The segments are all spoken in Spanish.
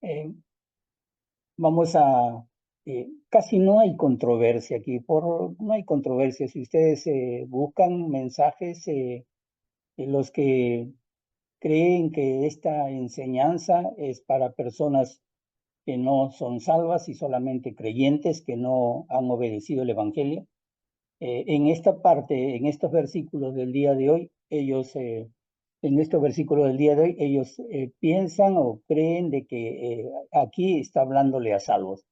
Eh, vamos a... casi no hay controversia aquí, no hay controversia. Si ustedes buscan mensajes, los que creen que esta enseñanza es para personas que no son salvas y solamente creyentes que no han obedecido el Evangelio. En esta parte, en estos versículos del día de hoy, en estos versículos del día de hoy, ellos piensan o creen de que aquí está hablándole a salvos.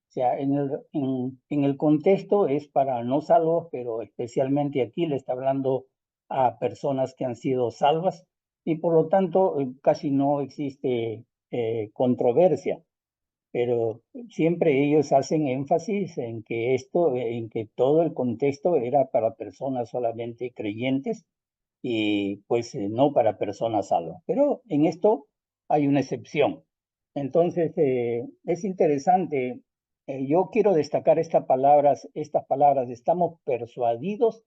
O sea, en el contexto es para no salvos, pero especialmente aquí le está hablando a personas que han sido salvas y por lo tanto casi no existe controversia, pero siempre ellos hacen énfasis en que todo el contexto era para personas solamente creyentes y pues no para personas salvas. Pero en esto hay una excepción. Entonces, es interesante. Yo quiero destacar estas palabras, estamos persuadidos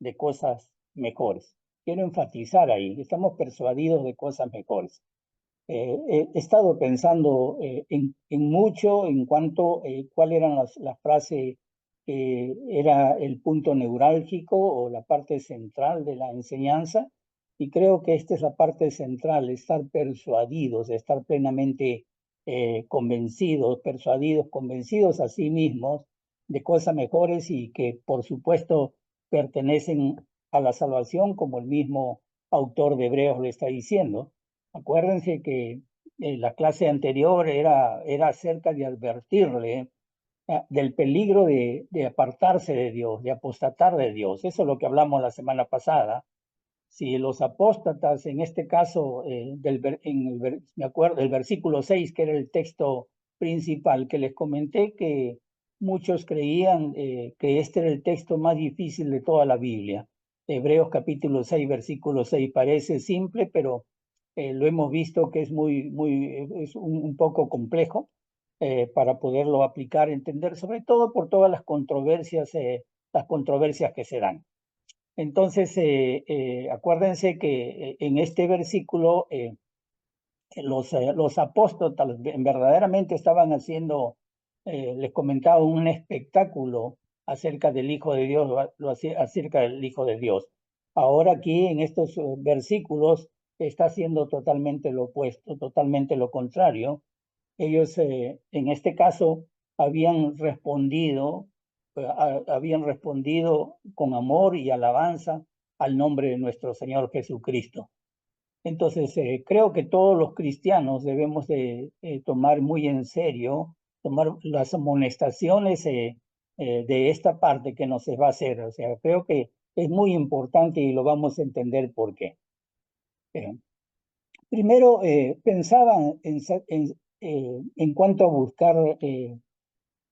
de cosas mejores. Quiero enfatizar ahí, estamos persuadidos de cosas mejores. He estado pensando en mucho en cuanto cuál eran las frases que era el punto neurálgico o la parte central de la enseñanza, y creo que esta es la parte central, estar persuadidos, estar plenamente convencidos, persuadidos, convencidos a sí mismos de cosas mejores y que por supuesto pertenecen a la salvación, como el mismo autor de Hebreos lo está diciendo. Acuérdense que la clase anterior era acerca de advertirle del peligro de apartarse de Dios, de apostatar de Dios. Eso es lo que hablamos la semana pasada. Si los apóstatas, en este caso, me acuerdo, el versículo 6, que era el texto principal, que les comenté que muchos creían que este era el texto más difícil de toda la Biblia. Hebreos capítulo 6, versículo 6, parece simple, pero lo hemos visto que es es un poco complejo para poderlo aplicar, entender, sobre todo por todas las controversias que se dan. Entonces, acuérdense que en este versículo los apóstoles verdaderamente estaban haciendo, les comentaba, un espectáculo acerca del Hijo de Dios, acerca del Hijo de Dios. Ahora aquí en estos versículos está haciendo totalmente lo opuesto, totalmente lo contrario. Ellos en este caso habían respondido con amor y alabanza al nombre de nuestro Señor Jesucristo. Entonces, creo que todos los cristianos debemos de tomar muy en serio, tomar las amonestaciones de esta parte que nos va a hacer. O sea, creo que es muy importante y lo vamos a entender por qué. Eh, Primero, pensaba en cuanto a buscar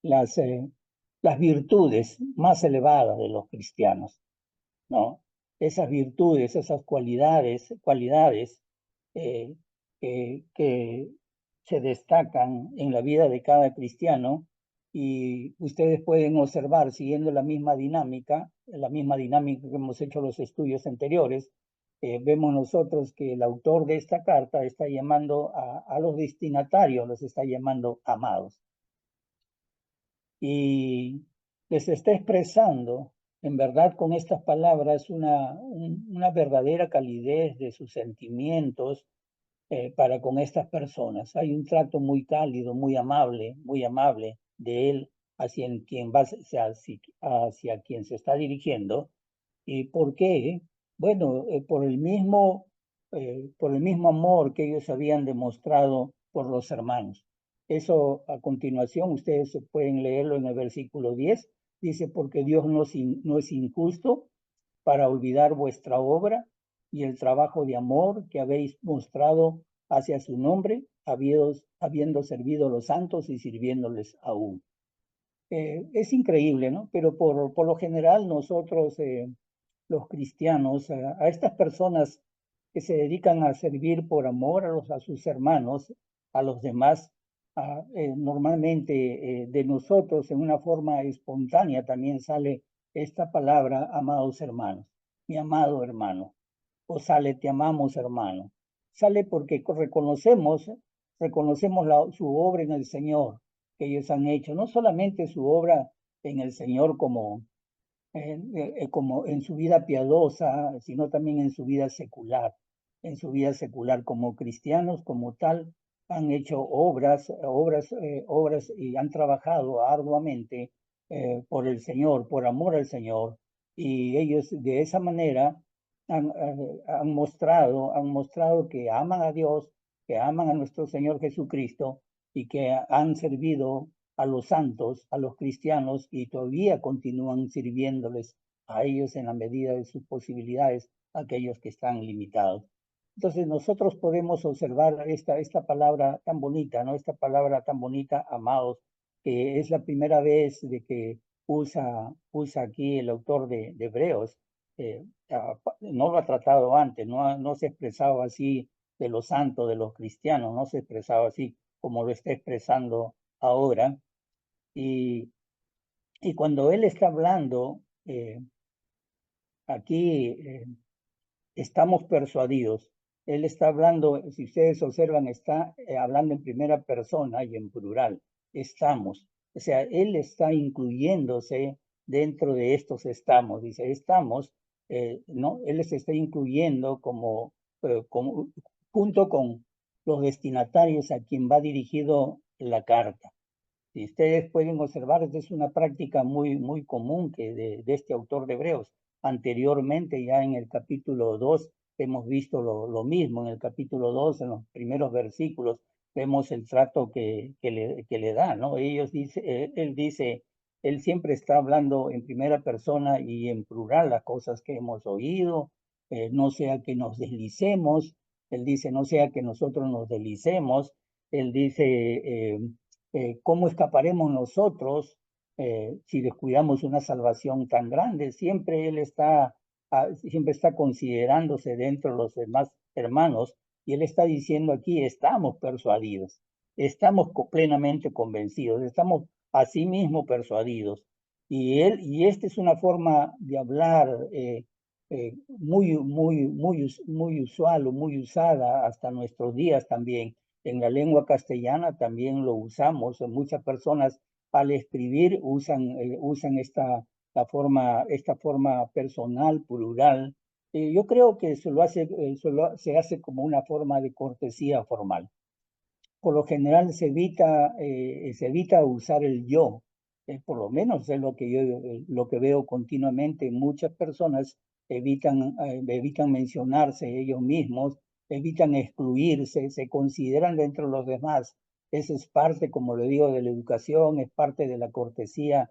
las, eh, las virtudes más elevadas de los cristianos, ¿no? Esas virtudes, esas cualidades eh, que se destacan en la vida de cada cristiano, y ustedes pueden observar, siguiendo la misma dinámica que hemos hecho los estudios anteriores, vemos nosotros que el autor de esta carta está llamando a los destinatarios, los está llamando amados y les está expresando, en verdad, con estas palabras, una verdadera calidez de sus sentimientos para con estas personas. Hay un trato muy cálido, muy amable de él hacia quien se está dirigiendo. ¿Y por qué? Bueno, por el mismo amor que ellos habían demostrado por los hermanos. Eso a continuación ustedes pueden leerlo en el versículo 10. Dice, porque Dios no es injusto para olvidar vuestra obra y el trabajo de amor que habéis mostrado hacia su nombre, habiendo servido a los santos y sirviéndoles aún. Es increíble, ¿no? Pero por lo general nosotros, los cristianos, a estas personas que se dedican a servir por amor a sus hermanos, a los demás, normalmente de nosotros en una forma espontánea también sale esta palabra, amados hermanos, mi amado hermano, o sale, te amamos hermano. Sale porque reconocemos reconocemos su obra en el Señor que ellos han hecho, no solamente su obra en el Señor como en su vida piadosa, sino también en su vida secular como cristianos, como tal, han hecho obras y han trabajado arduamente por el Señor, por amor al Señor, y ellos de esa manera han mostrado que aman a Dios, que aman a nuestro Señor Jesucristo y que han servido a los santos, a los cristianos, y todavía continúan sirviéndoles a ellos en la medida de sus posibilidades, aquellos que están limitados. Entonces nosotros podemos observar esta palabra tan bonita, ¿no? Esta palabra tan bonita, amados, que es la primera vez de que usa aquí el autor de Hebreos. No lo ha tratado antes, no se ha expresado así de los santos, de los cristianos, no se ha expresado así como lo está expresando ahora. Y, y cuando él está hablando, aquí estamos persuadidos. Él está hablando, si ustedes observan, está hablando en primera persona y en plural. Estamos. O sea, él está incluyéndose dentro de estos estamos. Dice, estamos, ¿no? Él se está incluyendo como junto con los destinatarios a quien va dirigido la carta. Si ustedes pueden observar, esta es una práctica muy común que de este autor de Hebreos. Anteriormente, ya en el capítulo 2 hemos visto lo mismo. En el capítulo 2, en los primeros versículos, vemos el trato que le da, ¿no? Él dice, él siempre está hablando en primera persona y en plural las cosas que hemos oído, no sea que nos deslicemos. Él dice, no sea que nosotros nos deslicemos. Él dice, ¿cómo escaparemos nosotros si descuidamos una salvación tan grande? Siempre está considerándose dentro de los demás hermanos, y él está diciendo aquí, estamos persuadidos, estamos plenamente convencidos, estamos asimismo persuadidos. Y esta es una forma de hablar muy usual o muy usada hasta nuestros días también. En la lengua castellana también lo usamos. Muchas personas al escribir usan esta forma personal, plural. Yo creo que se hace como una forma de cortesía formal. Por lo general se evita usar el yo. Por lo menos es lo que veo continuamente. Muchas personas evitan mencionarse ellos mismos, evitan excluirse, se consideran dentro de los demás. Eso es parte, como le digo, de la educación, es parte de la cortesía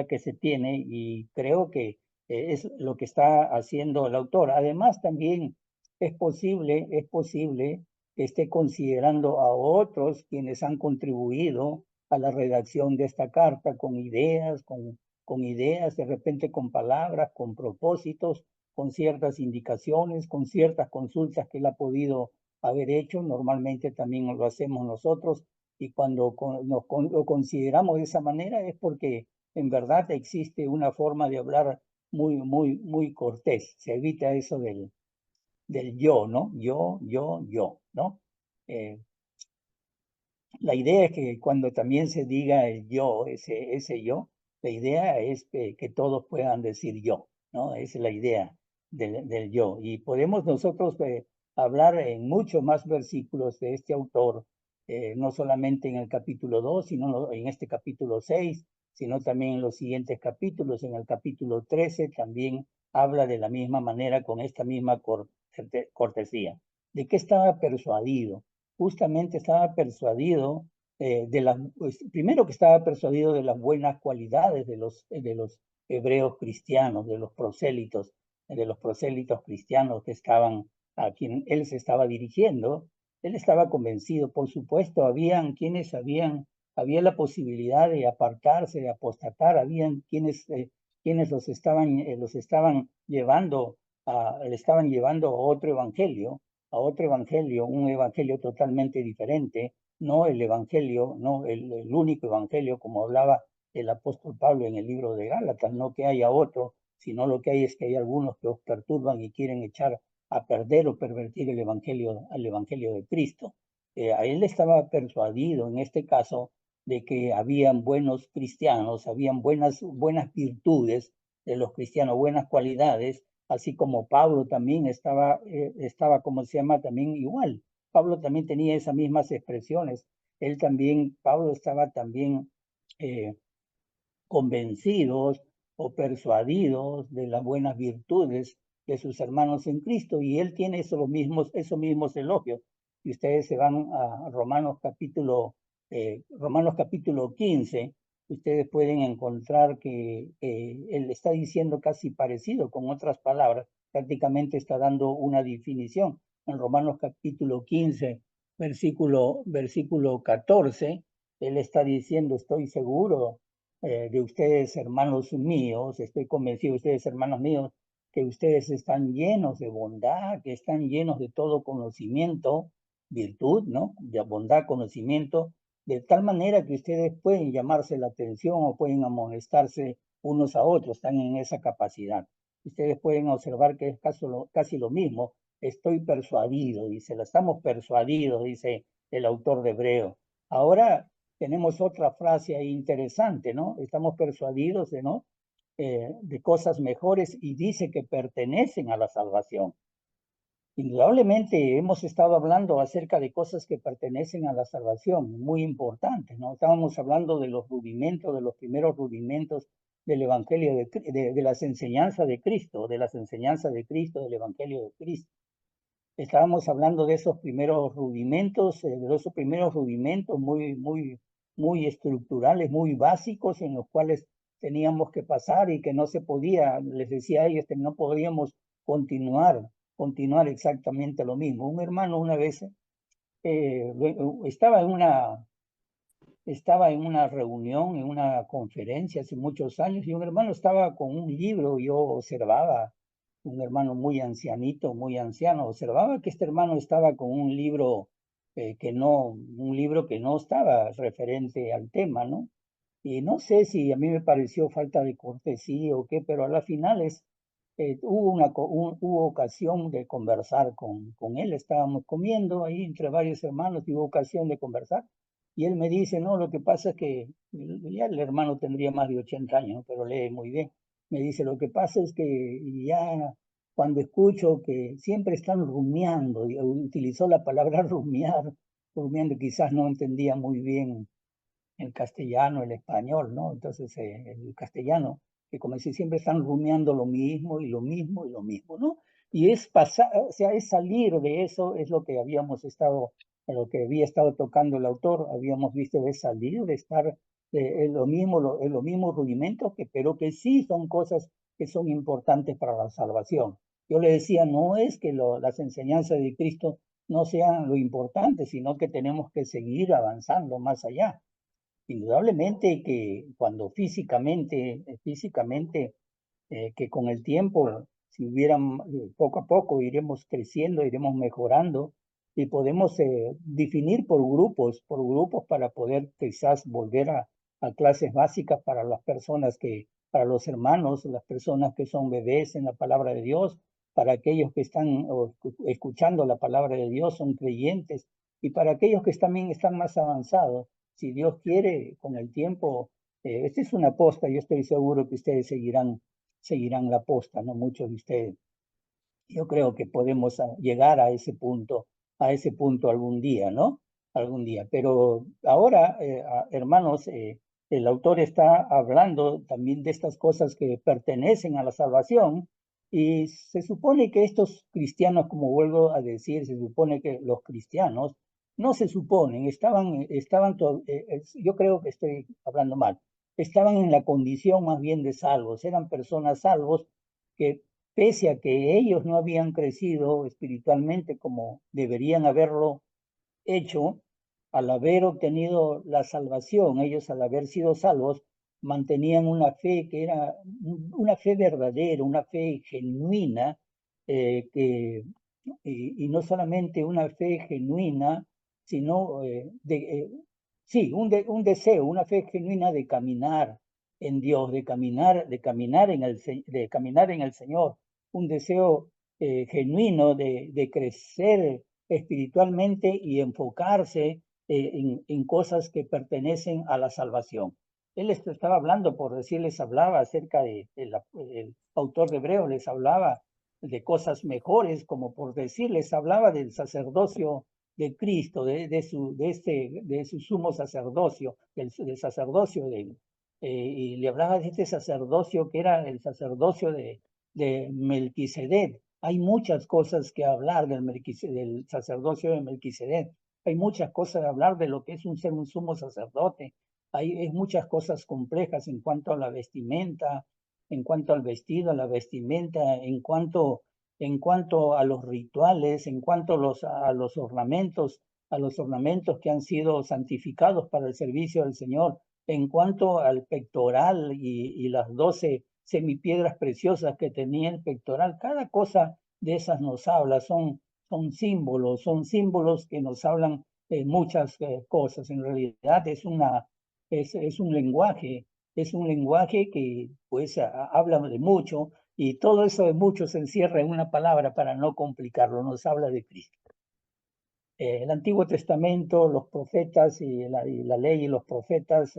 que se tiene, y creo que es lo que está haciendo el autor. Además, también es posible que esté considerando a otros quienes han contribuido a la redacción de esta carta con ideas, de repente con palabras, con propósitos, con ciertas indicaciones, con ciertas consultas que él ha podido haber hecho. Normalmente también lo hacemos nosotros, y cuando lo consideramos de esa manera es porque en verdad existe una forma de hablar muy cortés. Se evita eso del yo, ¿no? Yo, ¿no? Eh, la idea es que cuando también se diga el yo, ese yo, la idea es que todos puedan decir yo, ¿no? Esa es la idea del yo. Y podemos nosotros hablar en muchos más versículos de este autor, no solamente en el capítulo 2, sino en este capítulo 6, sino también en los siguientes capítulos. En el capítulo 13 también habla de la misma manera, con esta misma cortesía. ¿De qué estaba persuadido? Justamente estaba persuadido primero que estaba persuadido de las buenas cualidades de los hebreos cristianos, de los prosélitos cristianos que estaban a quien él se estaba dirigiendo. Él estaba convencido. Por supuesto, había la posibilidad de apartarse, de apostatar, habían quienes los estaban llevando le estaban llevando a otro evangelio, un evangelio totalmente diferente, no el evangelio, no el único evangelio, como hablaba el apóstol Pablo en el libro de Gálatas, no que haya otro, sino lo que hay es que hay algunos que os perturban y quieren echar a perder o pervertir el evangelio, al evangelio de Cristo. a él estaba persuadido en este caso de que habían buenos cristianos, habían buenas virtudes de los cristianos, buenas cualidades, así como Pablo también estaba, como se llama, también igual. Pablo también tenía esas mismas expresiones. Pablo estaba también eh, convencidos o persuadidos de las buenas virtudes de sus hermanos en Cristo, y él tiene esos mismos elogios. Y ustedes se van a Romanos capítulo 15, ustedes pueden encontrar que él está diciendo casi parecido, con otras palabras, prácticamente está dando una definición. En Romanos capítulo 15, versículo 14, él está diciendo: estoy seguro de ustedes, hermanos míos, estoy convencido de ustedes, hermanos míos, que ustedes están llenos de bondad, que están llenos de todo conocimiento, virtud, ¿no? De bondad, conocimiento, de tal manera que ustedes pueden llamarse la atención o pueden amonestarse unos a otros, están en esa capacidad. Ustedes pueden observar que es casi lo mismo. Estoy persuadido, dice, la estamos persuadidos, dice el autor de Hebreo. Ahora tenemos otra frase ahí interesante, ¿no? Estamos persuadidos de cosas mejores, y dice que pertenecen a la salvación. Indudablemente hemos estado hablando acerca de cosas que pertenecen a la salvación, muy importantes, ¿no? Estábamos hablando de los rudimentos, de los primeros rudimentos del Evangelio, de las enseñanzas de Cristo, de las enseñanzas de Cristo, del Evangelio de Cristo. Estábamos hablando de esos primeros rudimentos, muy estructurales, muy básicos, en los cuales teníamos que pasar y que no se podía, les decía a ellos que no podíamos continuar exactamente lo mismo. Un hermano una vez eh, estaba en una, estaba en una reunión, en una conferencia hace muchos años, y un hermano estaba con un libro. Yo observaba, un hermano muy ancianito, muy anciano, observaba que este hermano estaba con un libro un libro que no estaba referente al tema, ¿no? Y no sé si a mí me pareció falta de cortesía o qué, pero a las finales hubo ocasión de conversar con él. Estábamos comiendo ahí entre varios hermanos y hubo ocasión de conversar. Y él me dice: no, lo que pasa es que ya el hermano tendría más de 80 años, ¿no? Pero lee muy bien. Me dice: lo que pasa es que ya cuando escucho que siempre están rumiando, y utilizó la palabra rumiando, quizás no entendía muy bien el castellano, el español, ¿no? Entonces, el castellano, que como si siempre están rumiando lo mismo y lo mismo y lo mismo, ¿no? Y es pasar, o sea, es salir de eso, es lo que lo que había estado tocando el autor, habíamos visto, de salir, de estar en los mismos rudimentos, pero que sí son cosas que son importantes para la salvación. Yo le decía: no es que las enseñanzas de Cristo no sean lo importante, sino que tenemos que seguir avanzando más allá. Indudablemente que cuando físicamente, que con el tiempo, si hubieran, poco a poco iremos creciendo, iremos mejorando, y podemos definir por grupos para poder quizás volver a clases básicas para las personas para los hermanos, las personas que son bebés en la palabra de Dios, para aquellos que están escuchando la palabra de Dios, son creyentes, y para aquellos que también están más avanzados. Si Dios quiere, con el tiempo, esta es una posta, yo estoy seguro que ustedes seguirán la posta, ¿no? Muchos de ustedes. Yo creo que podemos llegar a ese punto algún día, ¿no? Algún día. Pero ahora, hermanos, el autor está hablando también de estas cosas que pertenecen a la salvación, y se supone que estos cristianos, como vuelvo a decir, se supone que los cristianos no se suponen, yo creo que estoy hablando mal, estaban en la condición más bien de salvos, eran personas salvos que, pese a que ellos no habían crecido espiritualmente como deberían haberlo hecho, al haber obtenido la salvación, ellos, al haber sido salvos, mantenían una fe que era una fe verdadera, una fe genuina, y no solamente una fe genuina, sino sí, un deseo, una fe genuina de caminar en Dios, de caminar en el Señor, un deseo genuino de crecer espiritualmente y enfocarse en cosas que pertenecen a la salvación. Él estaba hablando, por decirles, hablaba acerca el autor de Hebreos les hablaba de cosas mejores, como por decirles, hablaba del sacerdocio de Cristo, de su sumo sacerdocio, del sacerdocio de él. Y le hablaba de este sacerdocio que era el sacerdocio de Melquisedec. Hay muchas cosas que hablar del sacerdocio de Melquisedec. Hay muchas cosas que hablar de lo que es ser un sumo sacerdote. Hay muchas cosas complejas en cuanto a la vestimenta, en cuanto al vestido, a la vestimenta, en cuanto a los rituales, en cuanto a los ornamentos que han sido santificados para el servicio del Señor, en cuanto al pectoral y las 12 semipiedras preciosas que tenía el pectoral. Cada cosa de esas nos habla, son símbolos que nos hablan de muchas cosas. En realidad es un lenguaje que pues habla de mucho, y todo eso de mucho se encierra en una palabra para no complicarlo, nos habla de Cristo. El Antiguo Testamento, los profetas y la ley y los profetas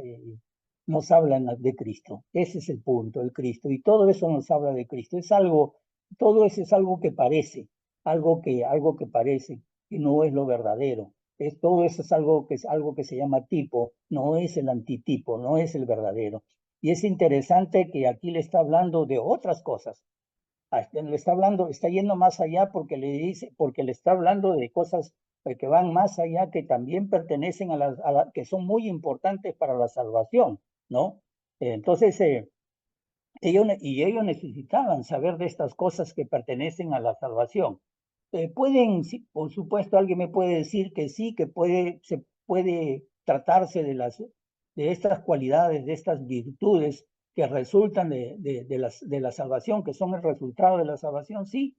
nos hablan de Cristo. Ese es el punto, el Cristo. Y todo eso nos habla de Cristo. Todo eso es algo que parece, algo que parece, y no es lo verdadero. Todo eso es algo que se llama tipo, no es el antitipo, no es el verdadero. Y es interesante que aquí le está hablando de otras cosas. Le está hablando, está yendo más allá porque le está hablando de cosas que van más allá, que también pertenecen que son muy importantes para la salvación, ¿no? Entonces, ellos necesitaban saber de estas cosas que pertenecen a la salvación. Sí, por supuesto, alguien me puede decir que sí, se puede tratarse de estas cualidades, de estas virtudes que resultan de la salvación, que son el resultado de la salvación. Sí,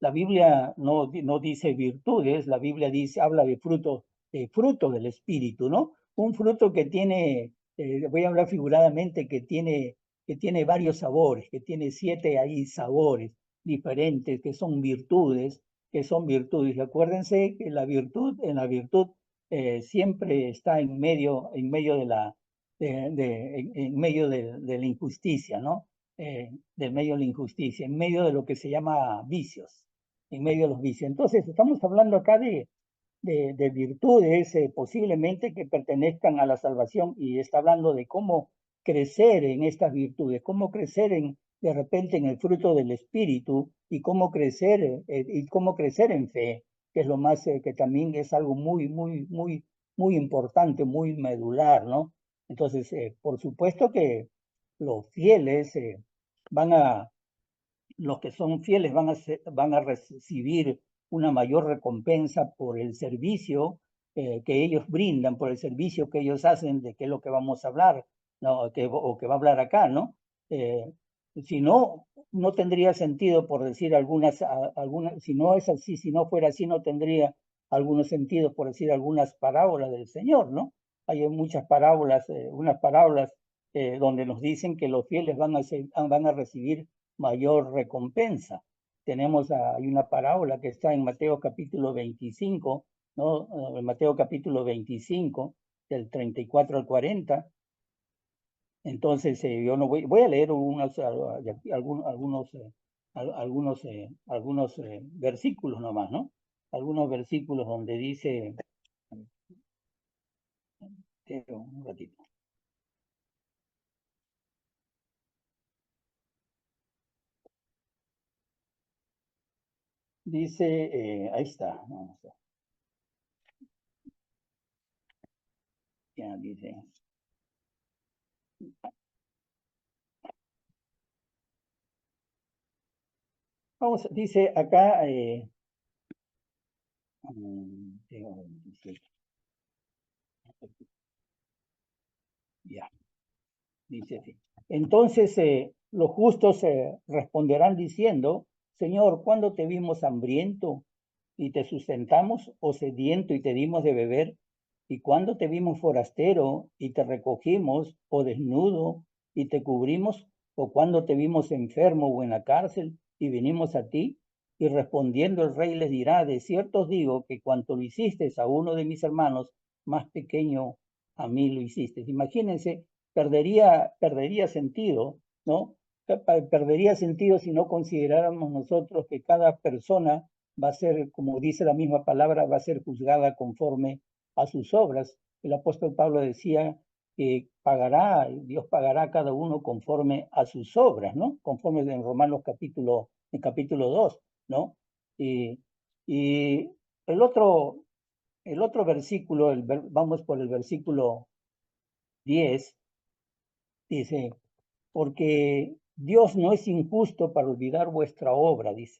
la Biblia no dice virtudes, la Biblia habla de fruto del Espíritu, ¿no? Un fruto que tiene, voy a hablar figuradamente, que tiene varios sabores, que tiene 7 ahí sabores diferentes, que son virtudes. Y acuérdense que en la virtud siempre está en medio de la injusticia, ¿no? Del medio de la injusticia, en medio de lo que se llama vicios, en medio de los vicios. Entonces, estamos hablando acá de virtudes posiblemente que pertenezcan a la salvación, y está hablando de cómo crecer en estas virtudes, cómo crecer de repente en el fruto del Espíritu, y cómo crecer en fe, que es lo más, que también es algo muy importante, muy medular, ¿no? Entonces, por supuesto que los fieles van a los que son fieles van a recibir una mayor recompensa por el servicio que ellos brindan, por el servicio que ellos hacen, de qué es lo que vamos a hablar, ¿no? O que va a hablar acá, ¿no? Si no, no tendría sentido, por decir si no es así, si no fuera así, no tendría algunos sentidos, por decir algunas parábolas del Señor, ¿no? Hay muchas parábolas, unas parábolas donde nos dicen que los fieles van a recibir mayor recompensa. Hay una parábola que está en Mateo capítulo 25, ¿no? En Mateo capítulo 25, del 34 al 40. Entonces, yo no voy a leer algunos versículos nomás, ¿no? Algunos versículos donde dice, un ratito. Dice, ahí está, vamos a ver. Ya dice. Dice acá, ya, dice así. Entonces los justos responderán diciendo, Señor, ¿cuándo te vimos hambriento y te sustentamos, o sediento y te dimos de beber? ¿Y cuándo te vimos forastero y te recogimos, o desnudo y te cubrimos? ¿O cuándo te vimos enfermo o en la cárcel y vinimos a ti? Y respondiendo el rey les dirá, de cierto os digo que cuanto lo hicisteis a uno de mis hermanos, más pequeño a mí lo hicisteis. Imagínense, perdería sentido, ¿no? Perdería sentido si no consideráramos nosotros que cada persona va a ser, como dice la misma palabra, va a ser juzgada conforme a sus obras. El apóstol Pablo decía que Dios pagará a cada uno conforme a sus obras, ¿no? Conforme en Romanos capítulo 2, ¿no? Y, y el otro versículo, vamos por el versículo 10, dice, porque Dios no es injusto para olvidar vuestra obra, dice,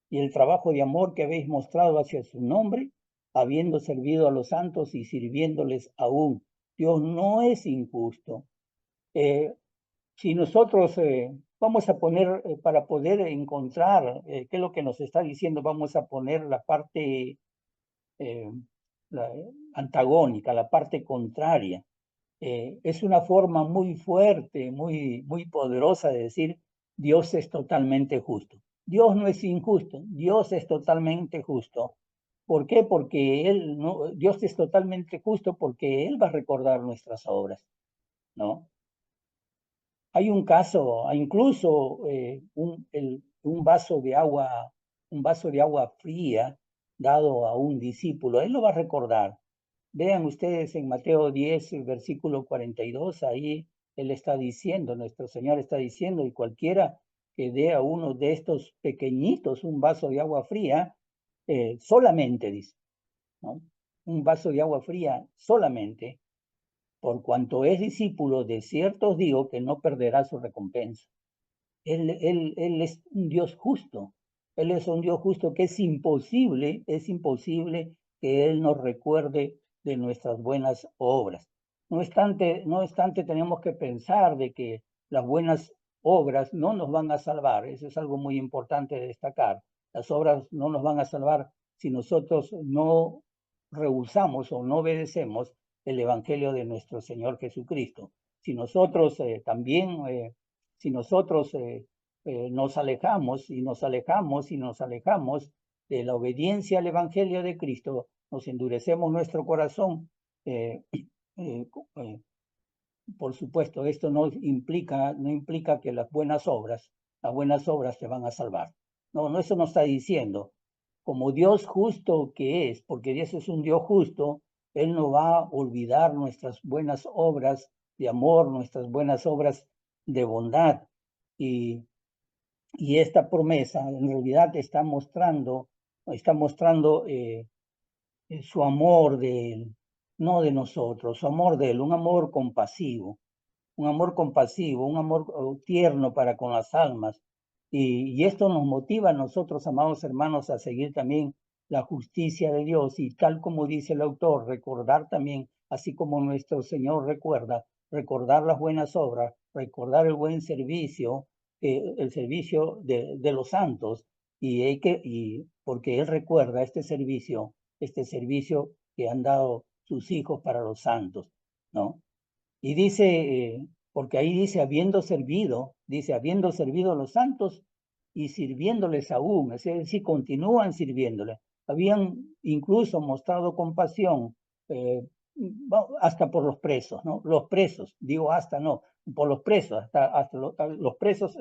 y el trabajo de amor que habéis mostrado hacia su nombre, habiendo servido a los santos y sirviéndoles aún. Dios no es injusto. Si nosotros vamos a poner, para poder encontrar qué es lo que nos está diciendo, vamos a poner la parte eh, antagónica, la parte contraria. Es una forma muy fuerte, muy poderosa de decir Dios es totalmente justo. Dios no es injusto, Dios es totalmente justo. ¿Por qué? Porque Dios es totalmente justo porque Él va a recordar nuestras obras, ¿no? Hay un caso, incluso un vaso de agua fría dado a un discípulo, Él lo va a recordar. Vean ustedes en Mateo 10, versículo 42, ahí Él está diciendo, nuestro Señor está diciendo, y cualquiera que dé a uno de estos pequeñitos un vaso de agua fría, solamente dice, ¿no? Un vaso de agua fría solamente, por cuanto es discípulo, de cierto os digo que no perderá su recompensa. Él es un Dios justo. Él es un Dios justo que es imposible que Él nos recuerde de nuestras buenas obras. No obstante, tenemos que pensar de que las buenas obras no nos van a salvar. Eso es algo muy importante de destacar. Las obras no nos van a salvar si nosotros no rehusamos o no obedecemos el Evangelio de nuestro Señor Jesucristo. Si nosotros si nosotros nos alejamos y nos alejamos y nos alejamos de la obediencia al Evangelio de Cristo, nos endurecemos nuestro corazón. eh, eh, eh, por supuesto, esto no implica que las buenas obras te van a salvar. No, no, eso no está diciendo. Como Dios justo que es, porque Dios es un Dios justo, Él no va a olvidar nuestras buenas obras de amor, nuestras buenas obras de bondad. Y, y esta promesa en realidad está mostrando su amor de Él, no de nosotros, su amor de Él, un amor tierno para con las almas. Y esto nos motiva a nosotros, amados hermanos, a seguir también la justicia de Dios y tal como dice el autor, recordar también, así como nuestro Señor recuerda, recordar las buenas obras, recordar el buen servicio, el servicio de los santos, y porque Él recuerda este servicio que han dado sus hijos para los santos, ¿no? Y porque ahí dice, habiendo servido a los santos y sirviéndoles aún, es decir, continúan sirviéndoles. Habían incluso mostrado compasión hasta por los presos, ¿no? Los presos, digo hasta no, por los presos, hasta los presos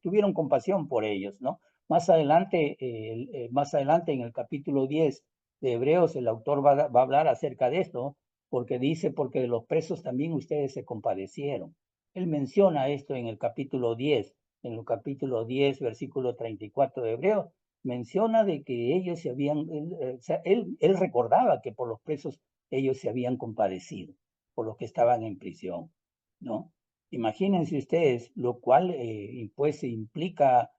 tuvieron compasión por ellos, ¿no? Más adelante en el capítulo 10 de Hebreos, el autor va a hablar acerca de esto, porque dice, porque de los presos también ustedes se compadecieron. Él menciona esto en el capítulo 10, versículo 34 de Hebreo, menciona de que ellos él recordaba que por los presos ellos se habían compadecido, por los que estaban en prisión, ¿no? Imagínense ustedes, lo cual pues implica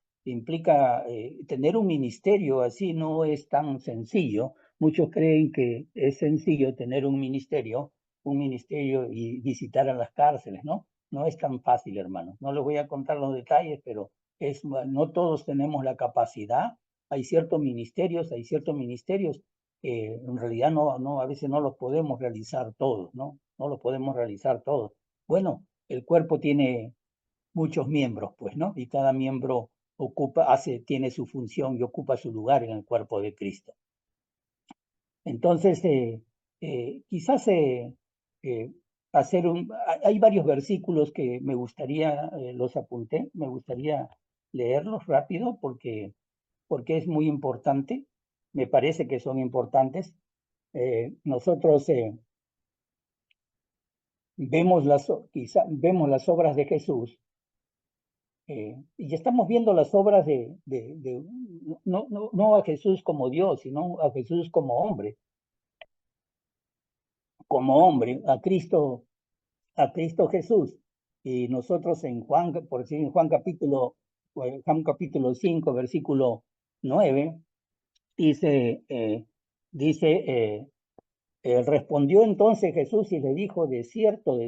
tener un ministerio así no es tan sencillo. Muchos creen que es sencillo tener un ministerio y visitar a las cárceles, ¿no? No es tan fácil, hermanos. No les voy a contar los detalles, pero no todos tenemos la capacidad. Hay ciertos ministerios que en realidad a veces no los podemos realizar todos, ¿no? No los podemos realizar todos. Bueno, el cuerpo tiene muchos miembros, pues, ¿no? Y cada miembro tiene su función y ocupa su lugar en el cuerpo de Cristo. Entonces, quizás hay varios versículos que me gustaría, los apunté, me gustaría leerlos rápido porque es muy importante, me parece que son importantes. Nosotros vemos vemos las obras de Jesús, y estamos viendo las obras no a Jesús como Dios, sino a Jesús como hombre, a Cristo Jesús. Y nosotros en Juan, por decir en Juan capítulo 5, versículo 9, dice, respondió entonces Jesús y le dijo, de cierto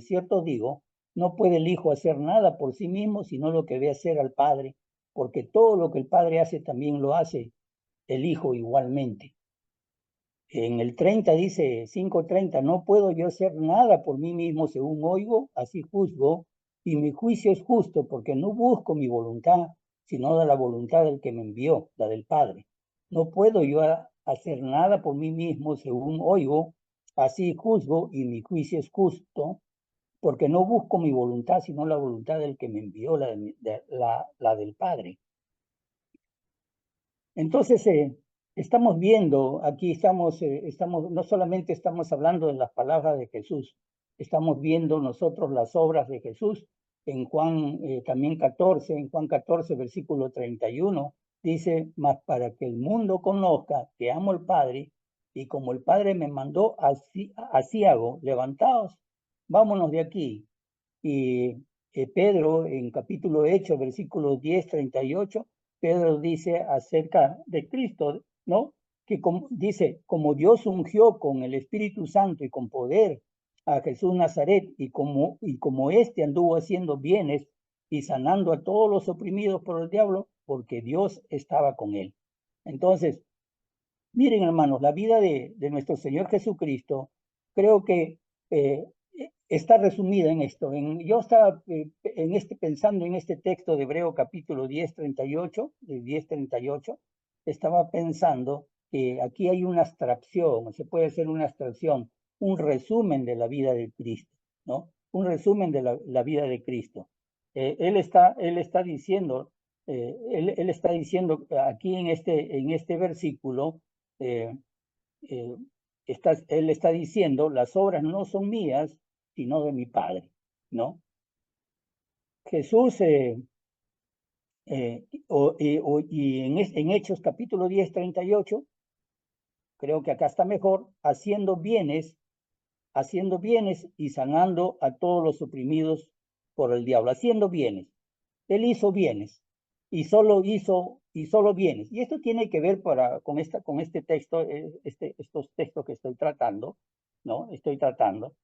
digo, no puede el Hijo hacer nada por sí mismo, sino lo que ve hacer al Padre, porque todo lo que el Padre hace también lo hace el Hijo igualmente. En el 30 dice, 5:30, no puedo yo hacer nada por mí mismo según oigo, así juzgo, y mi juicio es justo, porque no busco mi voluntad, sino la voluntad del que me envió, la del Padre. No puedo yo hacer nada por mí mismo según oigo, así juzgo, y mi juicio es justo, porque no busco mi voluntad, sino la voluntad del que me envió, la del Padre. Entonces, estamos viendo, aquí no solamente estamos hablando de las palabras de Jesús, estamos viendo nosotros las obras de Jesús. En Juan también 14, en Juan 14, versículo 31, dice, mas para que el mundo conozca que amo al Padre, y como el Padre me mandó, así hago, levantaos, vámonos de aquí. Y Pedro, en capítulo Hechos, versículos 10, 38, Pedro dice acerca de Cristo, ¿no? Que dice, como Dios ungió con el Espíritu Santo y con poder a Jesús Nazaret, y como éste anduvo haciendo bienes y sanando a todos los oprimidos por el diablo, porque Dios estaba con él. Entonces, miren, hermanos, la vida de nuestro Señor Jesucristo, creo que eh, está resumida en esto. Yo estaba pensando en este texto de Hebreo capítulo 10:38, de 10:38, estaba pensando que aquí hay una abstracción, se puede hacer una abstracción, un resumen de la vida de Cristo, ¿no? Un resumen de la vida de Cristo. Él está diciendo, él está diciendo aquí en este versículo, eh, eh, él está diciendo, las obras no son mías, sino de mi Padre, ¿no? Jesús, y en Hechos capítulo 10:38, creo que acá está mejor, haciendo bienes y sanando a todos los oprimidos por el diablo, haciendo bienes. Él hizo bienes y solo bienes. Y esto tiene que ver con este texto, estos textos que estoy tratando, ¿no? Estoy tratando,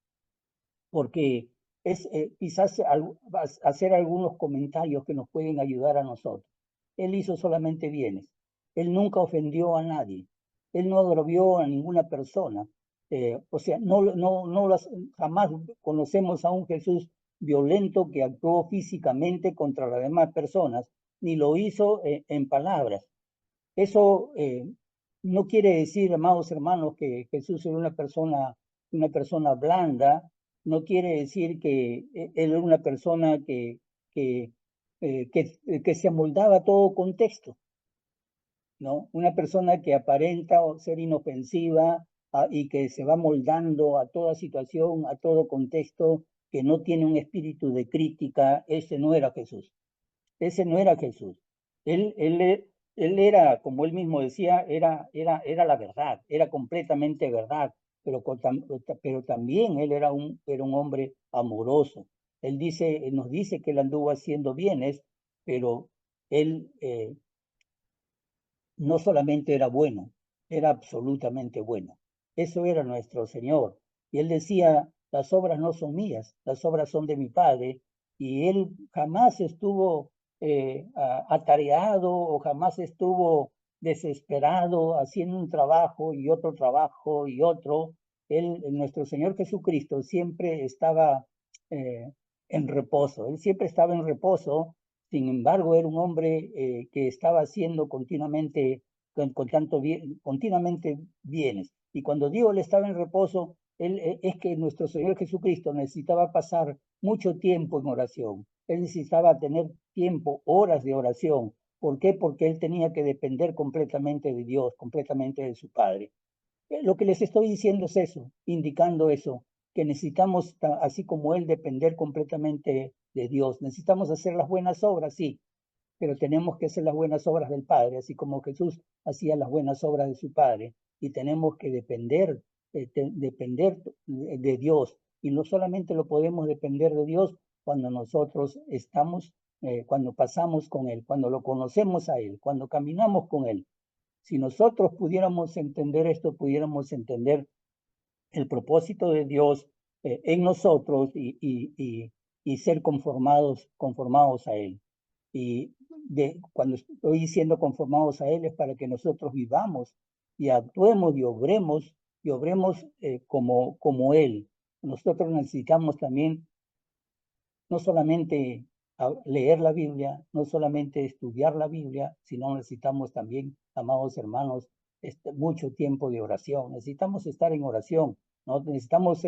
porque es quizás hacer algunos comentarios que nos pueden ayudar a nosotros. Él hizo solamente bienes. Él nunca ofendió a nadie. Él no agravió a ninguna persona. O sea, jamás conocemos a un Jesús violento que actuó físicamente contra las demás personas, ni lo hizo en palabras. Eso no quiere decir, amados hermanos, que Jesús era una persona blanda, no quiere decir que él era una persona que se amoldaba a todo contexto, ¿no? Una persona que aparenta ser inofensiva, y que se va moldando a toda situación, a todo contexto, que no tiene un espíritu de crítica. Ese no era Jesús. Ese no era Jesús. Él era, como él mismo decía, era la verdad, era completamente verdad, pero también él era un hombre amoroso. Él nos dice que él anduvo haciendo bienes, pero él no solamente era bueno, era absolutamente bueno. Eso era nuestro Señor. Y él decía, las obras no son mías, las obras son de mi Padre. Y él jamás estuvo atareado o jamás estuvo desesperado haciendo un trabajo y otro trabajo y otro. Nuestro Señor Jesucristo siempre estaba en reposo. Él siempre estaba en reposo, Sin embargo, era un hombre que estaba haciendo continuamente, continuamente bienes. Y cuando digo él estaba en reposo, es que nuestro Señor Jesucristo necesitaba pasar mucho tiempo en oración. Él necesitaba tener tiempo, horas de oración. ¿Por qué? Porque él tenía que depender completamente de Dios, completamente de su Padre. Lo que les estoy diciendo es eso, indicando eso, que necesitamos, así como Él, depender completamente de Dios. Necesitamos hacer las buenas obras, sí, pero tenemos que hacer las buenas obras del Padre, así como Jesús hacía las buenas obras de su Padre. Y tenemos que depender de Dios. Y no solamente lo podemos depender de Dios cuando nosotros estamos, cuando pasamos con Él, cuando lo conocemos a Él, cuando caminamos con Él. Si nosotros pudiéramos entender esto, pudiéramos entender el propósito de Dios en nosotros y ser conformados a Él. Y cuando estoy diciendo conformados a Él es para que nosotros vivamos y actuemos y obremos como Él. Nosotros necesitamos también no solamente leer la Biblia, no solamente estudiar la Biblia, sino necesitamos también, amados hermanos, mucho tiempo de oración. Necesitamos estar en oración, ¿no? Necesitamos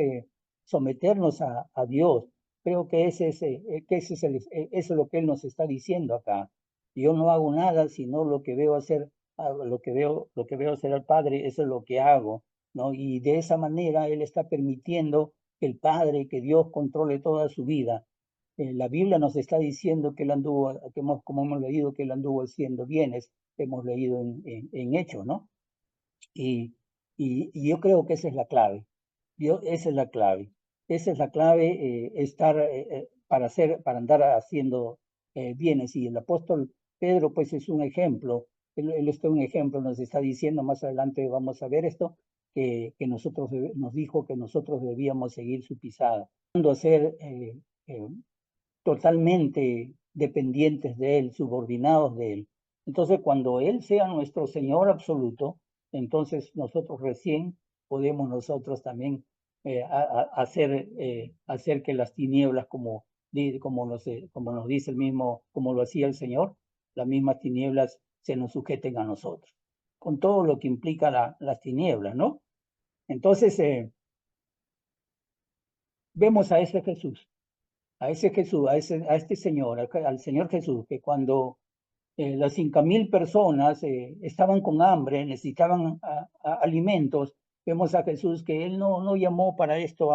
someternos a Dios. Creo que eso es lo que Él nos está diciendo acá. Yo no hago nada, sino lo que veo hacer, lo que veo hacer al Padre, eso es lo que hago, ¿no? Y de esa manera Él está permitiendo que el Padre, que Dios controle toda su vida. La Biblia nos está diciendo que él anduvo, como hemos leído, que él anduvo haciendo bienes, hemos leído en Hechos, ¿no? Y, y yo creo que esa es la clave. Esa es la clave. Esa es la clave, para andar haciendo bienes. Y el apóstol Pedro, pues, es un ejemplo. Él es un ejemplo, nos está diciendo, más adelante vamos a ver esto, que nos dijo que nosotros debíamos seguir su pisada. Hacer totalmente dependientes de Él, subordinados de Él. Entonces, cuando Él sea nuestro Señor absoluto, entonces nosotros recién podemos nosotros también hacer que las tinieblas, como nos dice el mismo, como lo hacía el Señor, las mismas tinieblas se nos sujeten a nosotros, con todo lo que implica las tinieblas, ¿no? Entonces, vemos a ese Jesús, a este Señor, al Señor Jesús, que cuando las 5.000 personas estaban con hambre, necesitaban alimentos, vemos a Jesús que Él no llamó para esto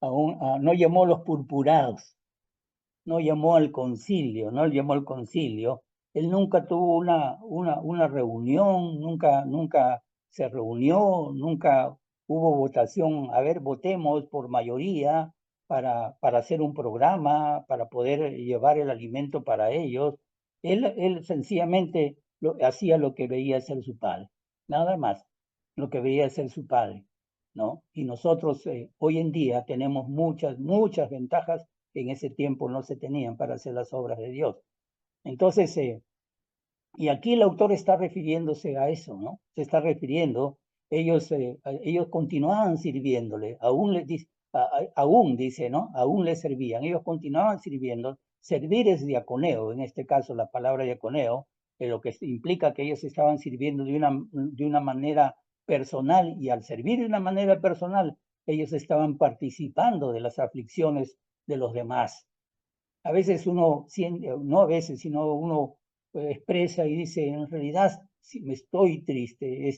no llamó a los purpurados, no llamó al concilio, no llamó al concilio. Él nunca tuvo una reunión, nunca se reunió, nunca hubo votación. A ver, votemos por mayoría para hacer un programa, para poder llevar el alimento para ellos. Él sencillamente hacía lo que veía ser su padre, nada más, lo que veía ser su padre, ¿no? Y nosotros hoy en día tenemos muchas ventajas que en ese tiempo no se tenían para hacer las obras de Dios. Entonces, y aquí el autor está refiriéndose a eso, ¿no? Se está refiriendo, ellos continuaban sirviéndole, aún dice, ¿no? Aún le servían, ellos continuaban sirviendo. Servir es diaconeo, en este caso la palabra diaconeo, lo que implica que ellos estaban sirviendo de una manera personal, y al servir de una manera personal, ellos estaban participando de las aflicciones de los demás. A veces uno siente, no a veces, sino uno expresa y dice, en realidad sí, me estoy triste,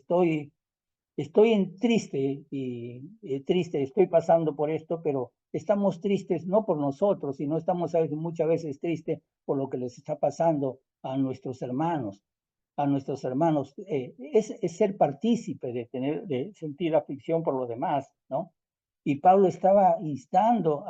triste y triste, estoy pasando por esto, pero estamos tristes no por nosotros, sino estamos muchas veces tristes por lo que les está pasando a nuestros hermanos. A nuestros hermanos, es ser partícipe de sentir aflicción por los demás, ¿no? Y Pablo estaba instando,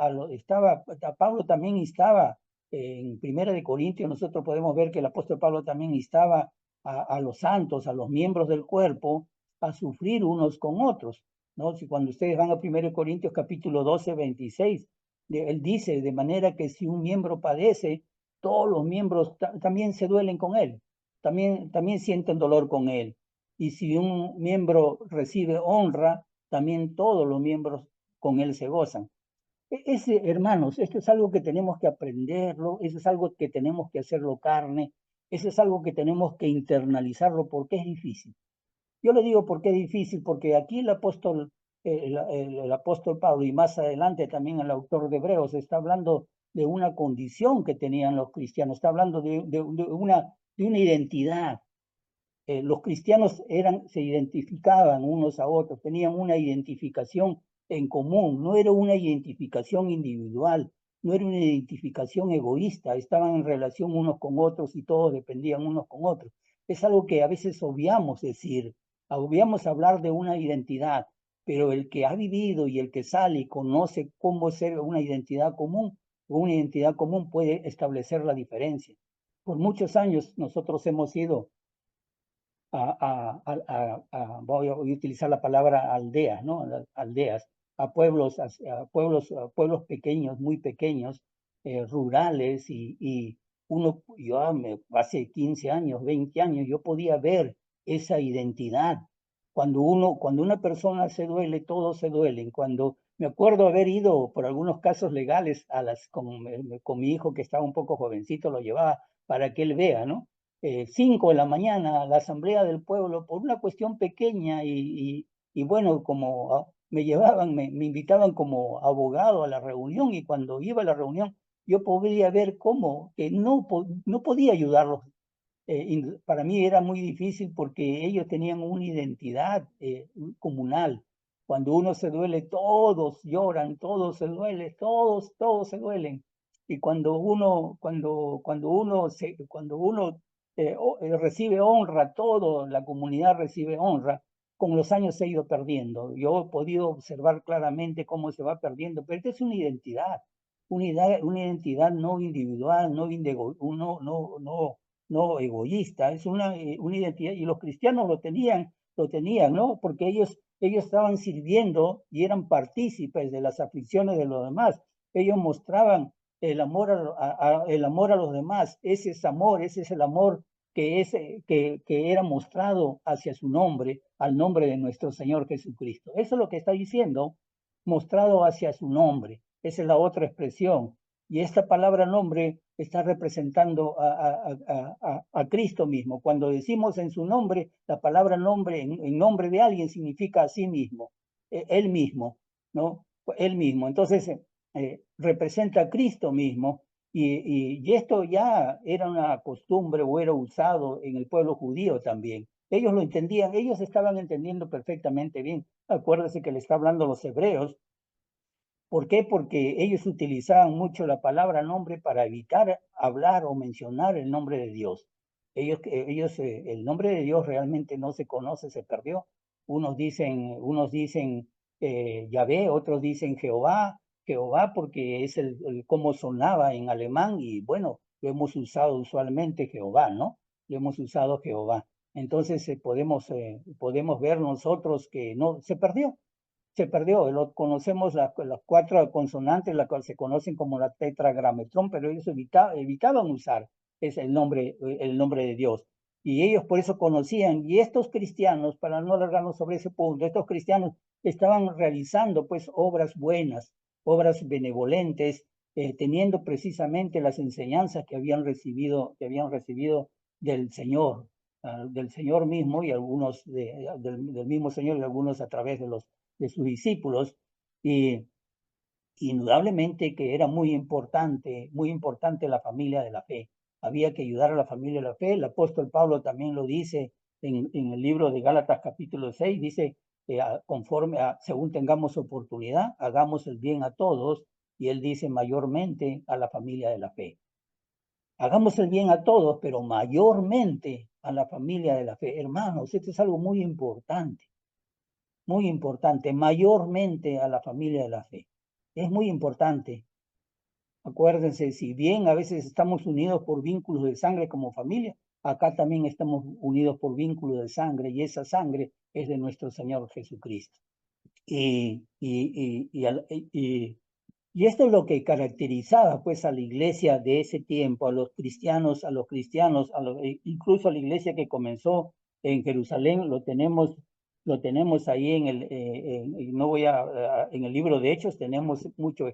Pablo también instaba, en Primera de Corintios nosotros podemos ver que el apóstol Pablo también instaba a los santos, a los miembros del cuerpo, a sufrir unos con otros, ¿no? Si cuando ustedes van a 1 Corintios capítulo 12, 26, él dice, de manera que si un miembro padece, todos los miembros también se duelen con él, también sienten dolor con él. Y si un miembro recibe honra, también todos los miembros con él se gozan. Hermanos, esto es algo que tenemos que aprenderlo, eso es algo que tenemos que hacerlo carne, eso es algo que tenemos que internalizarlo porque es difícil. Yo le digo por qué es difícil, porque aquí el apóstol Pablo y más adelante también el autor de Hebreos está hablando de una condición que tenían los cristianos, está hablando de una identidad. Los cristianos se identificaban unos a otros, tenían una identificación en común, no era una identificación individual, no era una identificación egoísta, estaban en relación unos con otros y todos dependían unos con otros. Es algo que a veces obviamos decir, obviamos hablar de una identidad, pero el que ha vivido y el que sale y conoce cómo ser una identidad común, una identidad común puede establecer la diferencia. Por muchos años nosotros hemos sido voy a utilizar la palabra aldeas, ¿no? Aldeas, a pueblos pequeños, muy pequeños, rurales, hace 15 años, 20 años, yo podía ver esa identidad. Cuando una persona se duele, todos se duelen. Cuando me acuerdo haber ido por algunos casos legales con mi hijo que estaba un poco jovencito, lo llevaba para que él vea, ¿no? 5 de la mañana a la asamblea del pueblo por una cuestión pequeña y bueno, me invitaban como abogado a la reunión y cuando iba a la reunión yo podía ver cómo que no podía ayudarlos. Para mí era muy difícil porque ellos tenían una identidad comunal. Cuando uno se duele, todos lloran, todos se duelen, todos se duelen. Y cuando uno recibe honra, toda la comunidad recibe honra, con los años se ha ido perdiendo. Yo he podido observar claramente cómo se va perdiendo, pero esta es una identidad no individual, no egoísta, es una identidad, y los cristianos lo tenían, ¿no? Porque ellos estaban sirviendo y eran partícipes de las aflicciones de los demás. Ellos mostraban el amor a los demás. Ese es el amor que era mostrado hacia su nombre, al nombre de nuestro Señor Jesucristo. Eso es lo que está diciendo, mostrado hacia su nombre. Esa es la otra expresión. Y esta palabra nombre está representando a Cristo mismo. Cuando decimos en su nombre, la palabra nombre, en nombre de alguien, significa a sí mismo, él mismo, ¿no? Él mismo. Entonces, representa a Cristo mismo. Y esto ya era una costumbre o era usado en el pueblo judío también. Ellos lo entendían, ellos estaban entendiendo perfectamente bien. Acuérdense que le está hablando a los hebreos. ¿Por qué? Porque ellos utilizaban mucho la palabra nombre para evitar hablar o mencionar el nombre de Dios. El nombre de Dios realmente no se conoce, se perdió. Unos dicen Yahvé, otros dicen Jehová porque es cómo sonaba en alemán y bueno, lo hemos usado usualmente Jehová, ¿no? Lo hemos usado Jehová. Entonces podemos ver nosotros que no, se perdió. Conocemos las cuatro consonantes, las cuales se conocen como la tetragrametrón, pero ellos evitaban usar el nombre de Dios. Y ellos por eso conocían. Y estos cristianos, para no alargarnos sobre ese punto, estos cristianos estaban realizando pues obras buenas, obras benevolentes, teniendo precisamente las enseñanzas que habían recibido del Señor mismo y del mismo Señor y algunos a través de sus discípulos, y indudablemente que era muy importante la familia de la fe. Había que ayudar a la familia de la fe. El apóstol Pablo también lo dice en el libro de Gálatas capítulo 6, dice, según tengamos oportunidad, hagamos el bien a todos, y él dice mayormente a la familia de la fe. Hagamos el bien a todos, pero mayormente a la familia de la fe. Hermanos, esto es algo muy importante, mayormente a la familia de la fe. Es muy importante. Acuérdense, si bien a veces estamos unidos por vínculos de sangre como familia, acá también estamos unidos por vínculos de sangre y esa sangre es de nuestro Señor Jesucristo. Y esto es lo que caracterizaba pues a la iglesia de ese tiempo, a los cristianos, incluso a la iglesia que comenzó en Jerusalén, lo tenemos lo tenemos ahí no voy en el libro de Hechos tenemos muchos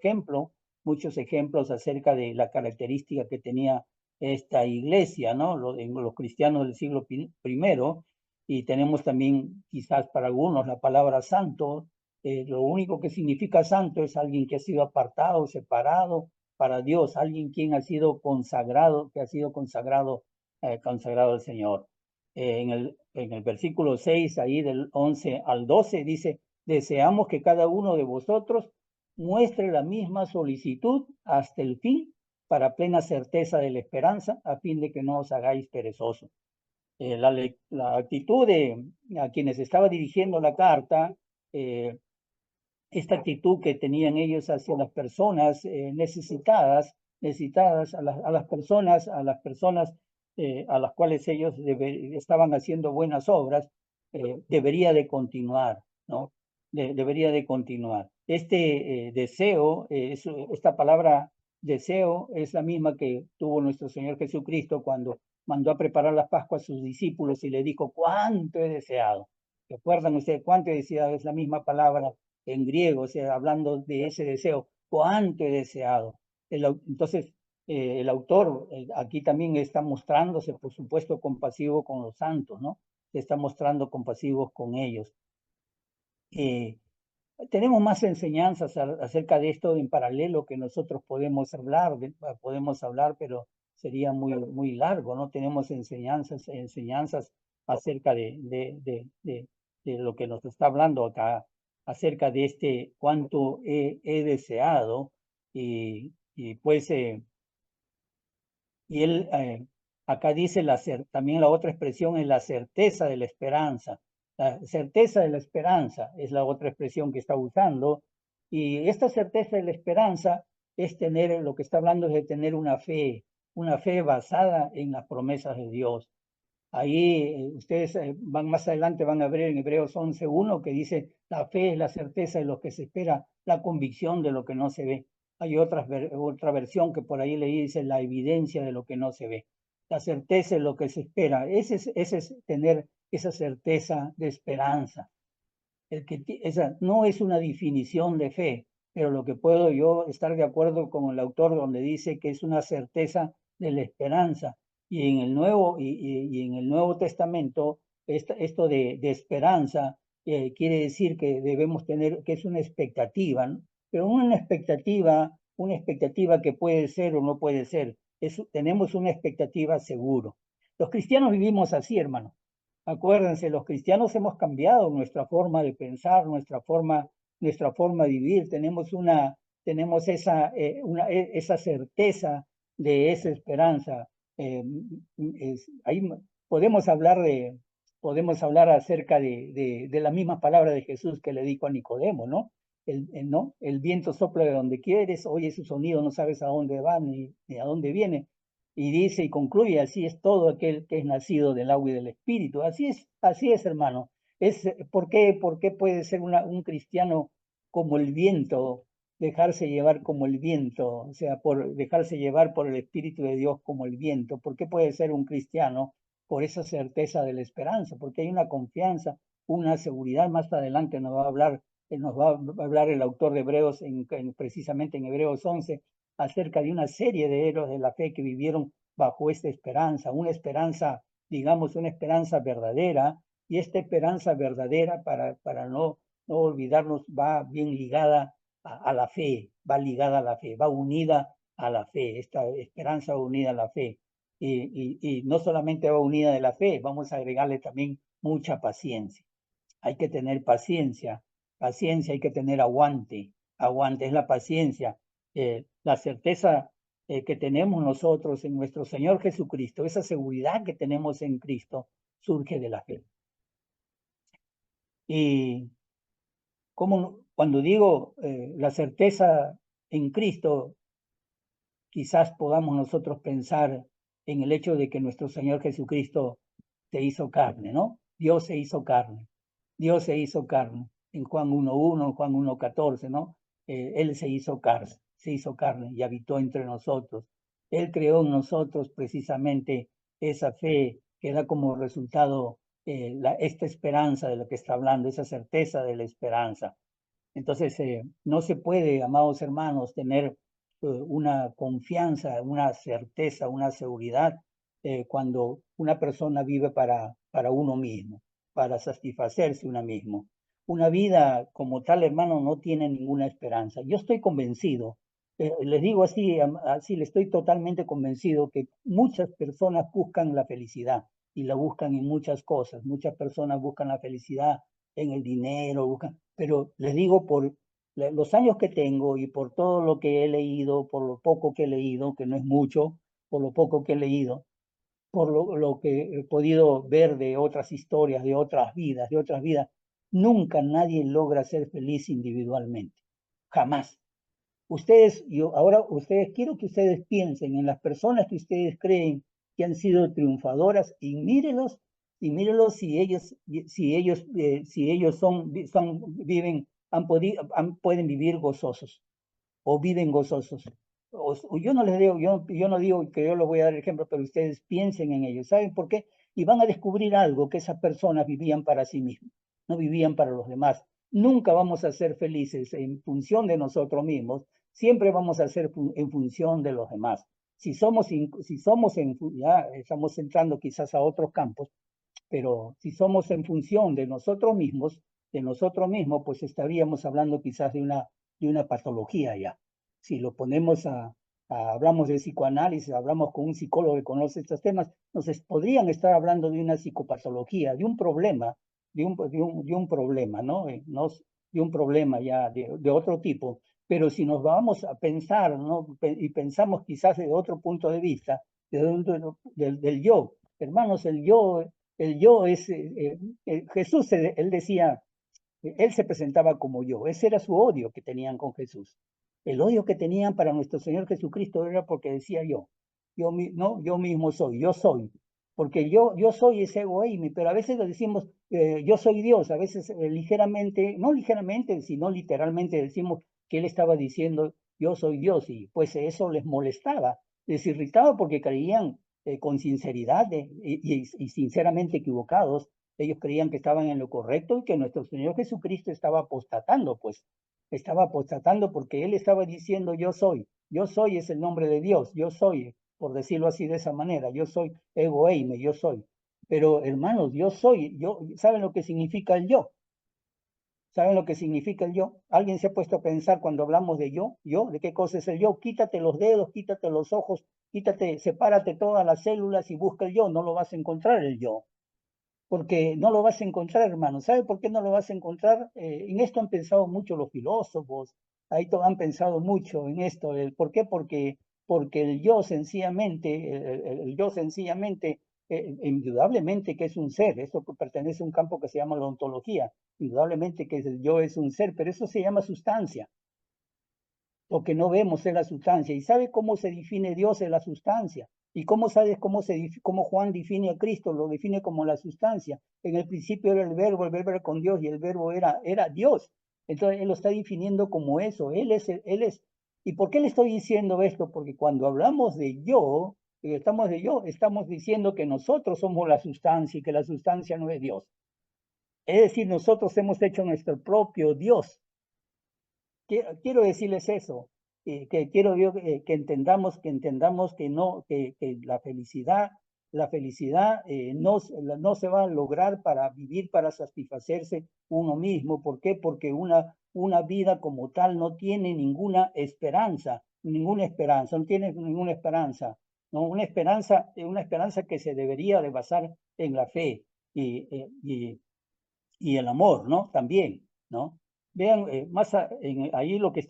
ejemplos acerca de la característica que tenía esta iglesia, ¿no? Los cristianos del siglo primero, y tenemos también quizás para algunos la palabra santo. Lo único que significa santo es alguien que ha sido apartado, separado para Dios, alguien quien ha sido consagrado, que ha sido consagrado al Señor. En el versículo 6, ahí del 11 al 12, dice, deseamos que cada uno de vosotros muestre la misma solicitud hasta el fin para plena certeza de la esperanza, a fin de que no os hagáis perezosos. La actitud de a quienes estaba dirigiendo la carta, esta actitud que tenían ellos hacia las personas necesitadas a las personas, a las cuales ellos estaban haciendo buenas obras, debería de continuar, ¿no? Debería de continuar. Este deseo, esta palabra deseo es la misma que tuvo nuestro Señor Jesucristo cuando mandó a preparar las Pascuas a sus discípulos y le dijo, ¿cuánto he deseado? ¿Recuerdan ustedes cuánto he deseado? Es la misma palabra en griego, o sea, hablando de ese deseo, cuánto he deseado. Entonces, el autor aquí también está mostrándose, por supuesto, compasivo con los santos, ¿no? Se está mostrando compasivos con ellos. Tenemos más enseñanzas acerca de esto en paralelo que nosotros podemos hablar, pero sería muy largo, ¿no? Tenemos enseñanzas acerca de lo que nos está hablando acá, acerca de este cuánto he deseado, y pues y él acá dice también la otra expresión es la certeza de la esperanza. La certeza de la esperanza es la otra expresión que está usando. Y esta certeza de la esperanza es tener, lo que está hablando es de tener una fe basada en las promesas de Dios. Ahí ustedes van más adelante, van a ver en Hebreos 11:1 que dice, la fe es la certeza de lo que se espera, la convicción de lo que no se ve. Hay otra versión que por ahí leí, dice la evidencia de lo que no se ve. La certeza de lo que se espera. Ese es tener esa certeza de esperanza. Esa no es una definición de fe, pero lo que puedo yo estar de acuerdo con el autor donde dice que es una certeza de la esperanza. Y en el en el Nuevo Testamento, esto de esperanza quiere decir que debemos tener, que es una expectativa, ¿no? Pero una expectativa que puede ser o no puede ser. Tenemos una expectativa seguro. Los cristianos vivimos así, hermano. Acuérdense, los cristianos hemos cambiado nuestra forma de pensar, nuestra forma de vivir. Tenemos esa certeza de esa esperanza. Ahí podemos hablar acerca de la misma palabra de Jesús que le dijo a Nicodemo, ¿no? ¿No? El viento sopla de donde quieres, oyes su sonido, no sabes a dónde va ni a dónde viene. Y dice y concluye, así es todo aquel que es nacido del agua y del espíritu. Así es, hermano. ¿Por qué puede ser un cristiano como el viento, dejarse llevar como el viento? O sea, por dejarse llevar por el Espíritu de Dios como el viento. ¿Por qué puede ser un cristiano? Por esa certeza de la esperanza, porque hay una confianza, una seguridad. Más adelante nos va a hablar el autor de Hebreos, precisamente en Hebreos 11, acerca de una serie de héroes de la fe que vivieron bajo esta esperanza, digamos, una esperanza verdadera, y esta esperanza verdadera, para no olvidarnos, va bien ligada a la fe, va ligada a la fe, va unida a la fe, esta esperanza va unida a la fe. Y no solamente va unida de la fe, vamos a agregarle también mucha paciencia. Hay que tener paciencia, hay que tener aguante es la paciencia, la certeza que tenemos nosotros en nuestro Señor Jesucristo, esa seguridad que tenemos en Cristo, surge de la fe. Y cuando digo la certeza en Cristo, quizás podamos nosotros pensar en el hecho de que nuestro Señor Jesucristo se hizo carne, ¿no? Dios se hizo carne. Dios se hizo carne. En Juan 1:1, en Juan 1:14, ¿no? Él se hizo carne y habitó entre nosotros. Él creó en nosotros precisamente esa fe que da como resultado esta esperanza de lo que está hablando, esa certeza de la esperanza. Entonces, no se puede, amados hermanos, tener una confianza, una certeza, una seguridad cuando una persona vive para uno mismo, para satisfacerse uno mismo. Una vida como tal, hermano, no tiene ninguna esperanza. Yo estoy convencido, les digo así, así, le estoy totalmente convencido que muchas personas buscan la felicidad y la buscan en muchas cosas. Muchas personas buscan la felicidad en el dinero, buscan, pero les digo por los años que tengo y por todo lo que he leído, por lo poco que he leído, que no es mucho, por lo poco que he leído, por lo que he podido ver de otras historias, de otras vidas, nunca nadie logra ser feliz individualmente. Jamás. Ustedes, ahora ustedes, quiero que ustedes piensen en las personas que ustedes creen que han sido triunfadoras y mírelos si ellos viven, pueden vivir gozosos o viven gozosos. O yo no les digo, yo no digo que yo les voy a dar ejemplo, pero ustedes piensen en ellos. ¿Saben por qué? Y van a descubrir algo, que esas personas vivían para sí mismas, no vivían para los demás. Nunca vamos a ser felices en función de nosotros mismos, siempre vamos a ser en función de los demás. Ya estamos entrando quizás a otros campos, pero si somos en función de nosotros mismos, pues estaríamos hablando quizás de una patología ya. Si lo ponemos hablamos de psicoanálisis, hablamos con un psicólogo que conoce estos temas, entonces podrían estar hablando de una psicopatología, de un problema, de un problema, ¿no? De un problema ya de otro tipo. Pero si nos vamos a pensar, ¿no? Y pensamos quizás de otro punto de vista, del yo, hermanos, el yo es, Jesús, él decía, él se presentaba como yo, ese era su odio que tenían con Jesús. El odio que tenían para nuestro Señor Jesucristo era porque decía no, yo mismo soy, yo soy, porque yo soy ese egoísmo, pero a veces lo decimos, yo soy Dios, a veces ligeramente, no ligeramente, sino literalmente decimos que él estaba diciendo, yo soy Dios, y pues eso les molestaba, les irritaba porque creían con sinceridad y sinceramente equivocados. Ellos creían que estaban en lo correcto y que nuestro Señor Jesucristo estaba apostatando, pues estaba apostatando porque Él estaba diciendo yo soy es el nombre de Dios, yo soy, por decirlo así de esa manera, yo soy ego eime, yo soy. Pero hermanos, ¿saben lo que significa el yo? ¿Saben lo que significa el yo? ¿Alguien se ha puesto a pensar cuando hablamos de yo? ¿Yo? ¿De qué cosa es el yo? Quítate los dedos, quítate los ojos, sepárate todas las células y busca el yo, no lo vas a encontrar el yo, porque no lo vas a encontrar, hermano. ¿Sabe por qué no lo vas a encontrar? En esto han pensado mucho los filósofos, han pensado mucho en esto. ¿Por qué? Porque el yo sencillamente, el yo sencillamente, indudablemente que es un ser, eso pertenece a un campo que se llama la ontología, indudablemente que el yo es un ser, pero eso se llama sustancia. Lo que no vemos es la sustancia. ¿Y sabe cómo se define Dios en la sustancia? ¿Y cómo sabes cómo Juan define a Cristo? Lo define como la sustancia. En el principio era el verbo era con Dios y el verbo era Dios. Entonces él lo está definiendo como eso. Él es. ¿Y por qué le estoy diciendo esto? Porque cuando hablamos de yo, estamos diciendo que nosotros somos la sustancia y que la sustancia no es Dios. Es decir, nosotros hemos hecho nuestro propio Dios. Quiero decirles eso, que quiero yo que entendamos que no, que la felicidad no se va a lograr para vivir, para satisfacerse uno mismo. ¿Por qué? Porque una vida como tal no tiene ninguna esperanza, no tiene ninguna esperanza, ¿no? Una esperanza que se debería de basar en la fe y el amor, ¿no? También, ¿no? Vean, ahí lo que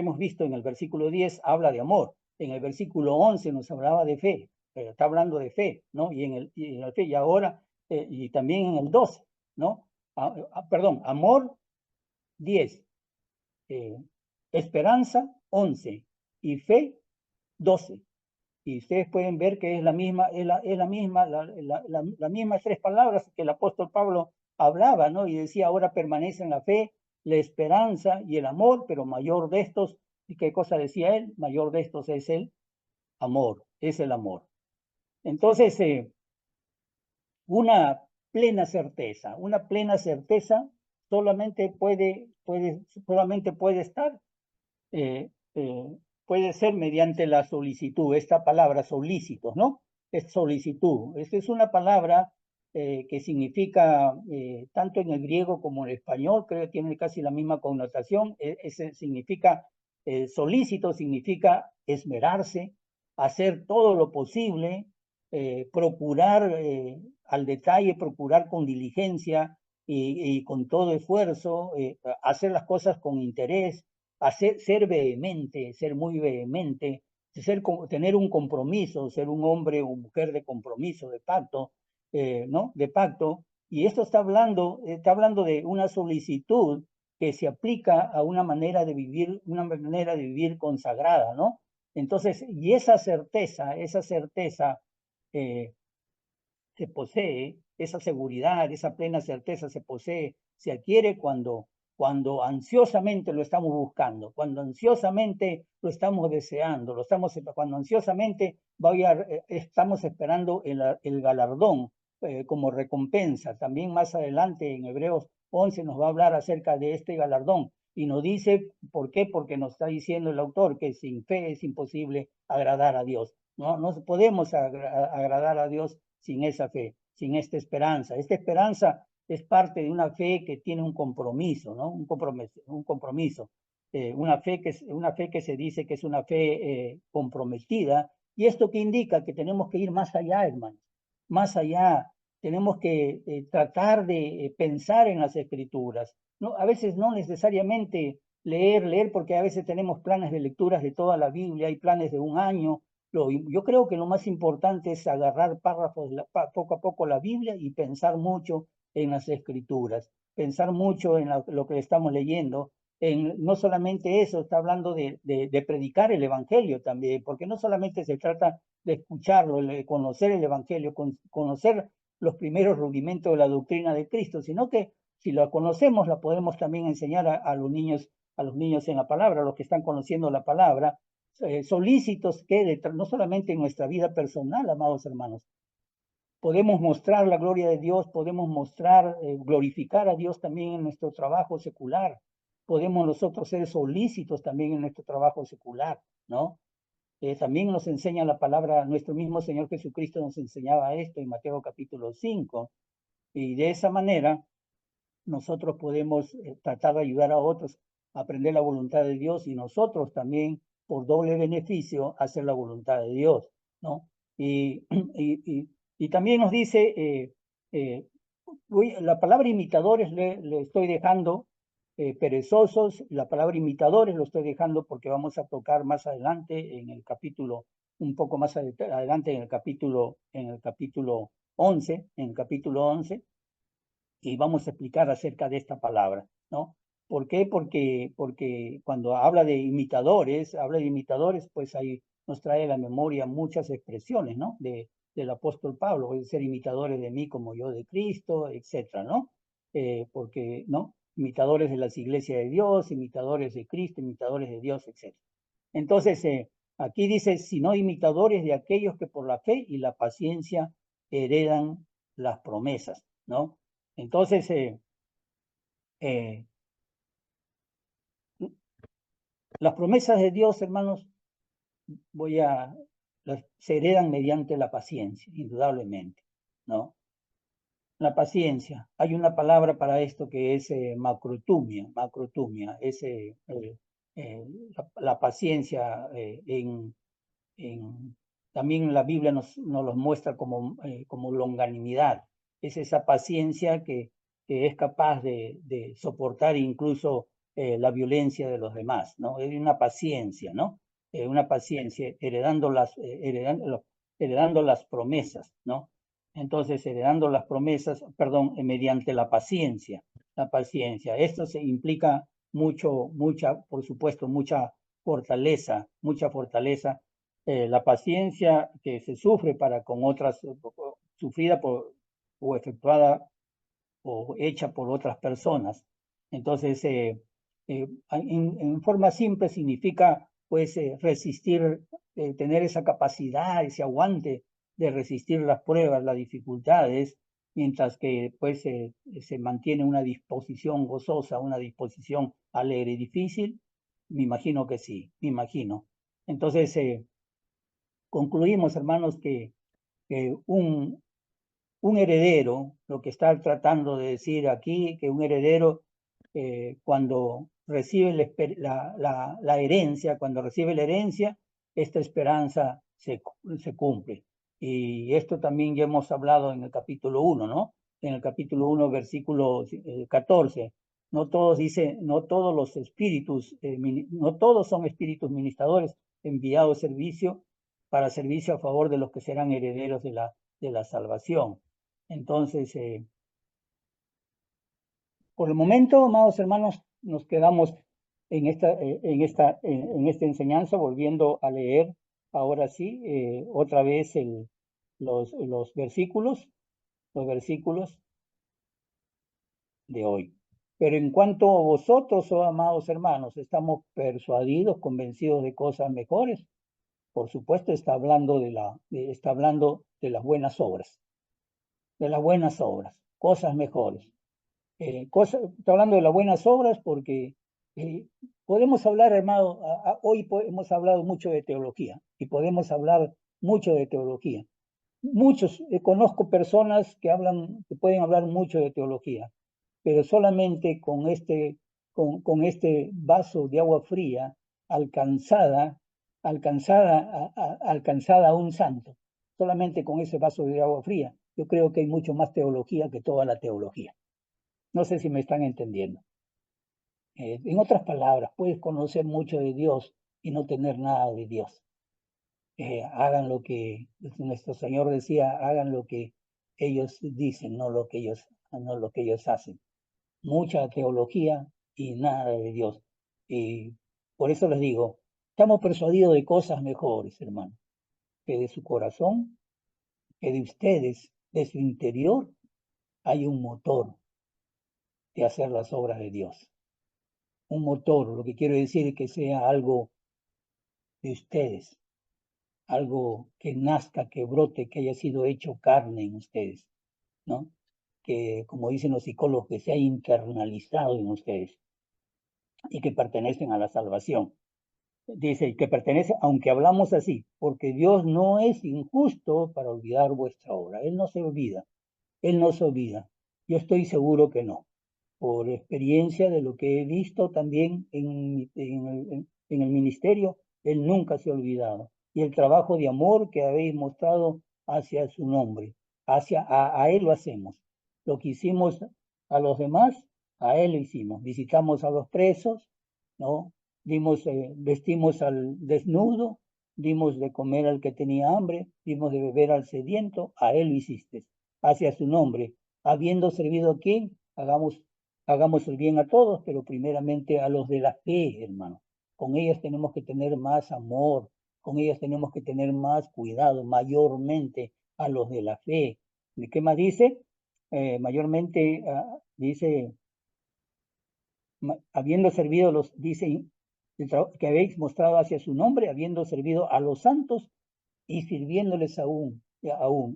hemos visto en el versículo 10 habla de amor. En el versículo 11 nos hablaba de fe, está hablando de fe, ¿no? Y en el fe, y ahora, y también en el 12, ¿no? Perdón, amor 10, eh, esperanza 11 y fe 12. Y ustedes pueden ver que es la misma, las mismas tres palabras que el apóstol Pablo hablaba, ¿no? Y decía, ahora permanece en la fe, la esperanza y el amor, pero mayor de estos, ¿y qué cosa decía él? Mayor de estos es el amor, es el amor. Entonces, una plena certeza. Una plena certeza solamente puede estar, eh, eh, puede ser mediante la solicitud. Esta palabra solícitos, ¿no? Es solicitud. Esta es una palabra que significa, tanto en el griego como en el español, creo que tiene casi la misma connotación. Ese significa, solícito significa esmerarse, hacer todo lo posible, procurar al detalle, procurar con diligencia y con todo esfuerzo, hacer las cosas con interés, ser vehemente, ser muy vehemente, tener un compromiso, ser un hombre o mujer de compromiso, de pacto, ¿no? De pacto. Y esto está hablando de una solicitud que se aplica a una manera de vivir consagrada, ¿no? Entonces, y esa certeza eh, se posee, esa seguridad, esa plena certeza se posee, se adquiere cuando ansiosamente lo estamos buscando, cuando ansiosamente lo estamos deseando, cuando ansiosamente estamos esperando el galardón como recompensa. También más adelante en Hebreos 11 nos va a hablar acerca de este galardón y nos dice, ¿por qué? Porque nos está diciendo el autor que sin fe es imposible agradar a Dios. No podemos agradar a Dios sin esa fe, sin esta esperanza. Esta esperanza es parte de una fe que tiene un compromiso, ¿no? Un compromiso. Una fe que se dice que es una fe comprometida. ¿Y esto qué indica? Que tenemos que ir más allá, hermanos, más allá. Tenemos que tratar de pensar en las escrituras. No, a veces no necesariamente leer, porque a veces tenemos planes de lecturas de toda la Biblia, hay planes de un año. Yo creo que lo más importante es agarrar párrafos, poco a poco la Biblia y pensar mucho en las escrituras, pensar mucho en lo que estamos leyendo. No solamente eso, está hablando de predicar el Evangelio también, porque no solamente se trata de escucharlo, de conocer el Evangelio, conocer los primeros rudimentos de la doctrina de Cristo, sino que si la conocemos, la podemos también enseñar a los niños en la palabra, a los que están conociendo la palabra, solícitos que no solamente en nuestra vida personal, amados hermanos, podemos mostrar la gloria de Dios, podemos glorificar a Dios también en nuestro trabajo secular, podemos nosotros ser solícitos también en nuestro trabajo secular, ¿no? También nos enseña la palabra, nuestro mismo Señor Jesucristo nos enseñaba esto en Mateo capítulo 5, y de esa manera nosotros podemos tratar de ayudar a otros a aprender la voluntad de Dios y nosotros también, por doble beneficio, hacer la voluntad de Dios, ¿no? Y, y también nos dice, la palabra imitadores le estoy dejando, perezosos, la palabra imitadores lo estoy dejando porque vamos a tocar más adelante en el capítulo, un poco más adelante en el capítulo 11, en el capítulo 11, y vamos a explicar acerca de esta palabra, ¿no? ¿Por qué? Porque cuando habla de imitadores, pues ahí nos trae a la memoria muchas expresiones, ¿no? Del apóstol Pablo, es ser imitadores de mí como yo de Cristo, etcétera, ¿no? Porque, ¿no? Imitadores de las iglesias de Dios, imitadores de Cristo, imitadores de Dios, etcétera. Entonces, aquí dice, sino imitadores de aquellos que por la fe y la paciencia heredan las promesas, ¿no? Entonces, eh, las promesas de Dios, hermanos, se heredan mediante la paciencia, indudablemente, ¿no? La paciencia. Hay una palabra para esto que es macrotumia, es la paciencia también la Biblia nos los muestra como longanimidad. Es esa paciencia que es capaz de soportar incluso la violencia de los demás, ¿no? Es una paciencia, ¿no? Una paciencia, heredando las promesas, ¿no? Entonces, heredando las promesas, perdón, mediante la paciencia, la paciencia. Esto se implica por supuesto, mucha fortaleza, la paciencia que se sufre para con otras, sufrida o efectuada o hecha por otras personas. Entonces, en forma simple significa, pues, resistir, tener esa capacidad, ese aguante de resistir las pruebas, las dificultades, mientras que pues se mantiene una disposición gozosa, una disposición alegre y difícil, me imagino que sí, me imagino. Entonces, concluimos, hermanos, que un heredero, lo que está tratando de decir aquí, que un heredero cuando recibe la herencia, cuando recibe la herencia, esta esperanza se cumple. Y esto también ya hemos hablado en el capítulo 1, ¿no? En el capítulo 1, versículo 14. No todos dice, no todos los espíritus, no todos son espíritus ministradores enviados para servicio a favor de los que serán herederos de la salvación. Entonces, por el momento, amados hermanos, nos quedamos en esta enseñanza, volviendo a leer ahora sí, otra vez los versículos de hoy. Pero en cuanto a vosotros, oh amados hermanos, estamos persuadidos, convencidos de cosas mejores. Por supuesto, está hablando de las buenas obras, cosas mejores. Está hablando de las buenas obras porque podemos hablar, hermano, hoy hemos hablado mucho de teología y podemos hablar mucho de teología. Muchos, conozco personas que pueden hablar mucho de teología, pero solamente con este vaso de agua fría alcanzada a un santo, solamente con ese vaso de agua fría. Yo creo que hay mucho más teología que toda la teología. No sé si me están entendiendo. En otras palabras, puedes conocer mucho de Dios y no tener nada de Dios. Hagan lo que nuestro Señor decía, hagan lo que ellos dicen, no lo que ellos hacen. Mucha teología y nada de Dios. Y por eso les digo, estamos persuadidos de cosas mejores, hermano, que de su corazón, que de ustedes, de su interior, hay un motor de hacer las obras de Dios. Un motor, lo que quiero decir es que sea algo de ustedes, algo que nazca, que brote, que haya sido hecho carne en ustedes, ¿no? Que, como dicen los psicólogos, que se haya internalizado en ustedes y que pertenecen a la salvación. Dice que pertenece, aunque hablamos así, porque Dios no es injusto para olvidar vuestra obra. Él no se olvida, Él no se olvida. Yo estoy seguro que no. Por experiencia de lo que he visto también en el ministerio, Él nunca se ha olvidado. Y el trabajo de amor que habéis mostrado hacia su nombre, a Él lo hacemos. Lo que hicimos a los demás, a Él lo hicimos. Visitamos a los presos, ¿no? Vestimos al desnudo, dimos de comer al que tenía hambre, dimos de beber al sediento, a Él lo hiciste. Hacia su nombre, habiendo servido a quien, hagamos el bien a todos, pero primeramente a los de la fe, hermano. Con ellas tenemos que tener más amor, con ellas tenemos que tener más cuidado, mayormente a los de la fe. ¿De qué más dice? Mayormente dice, habiendo servido dice, que habéis mostrado hacia su nombre, habiendo servido a los santos y sirviéndoles aún.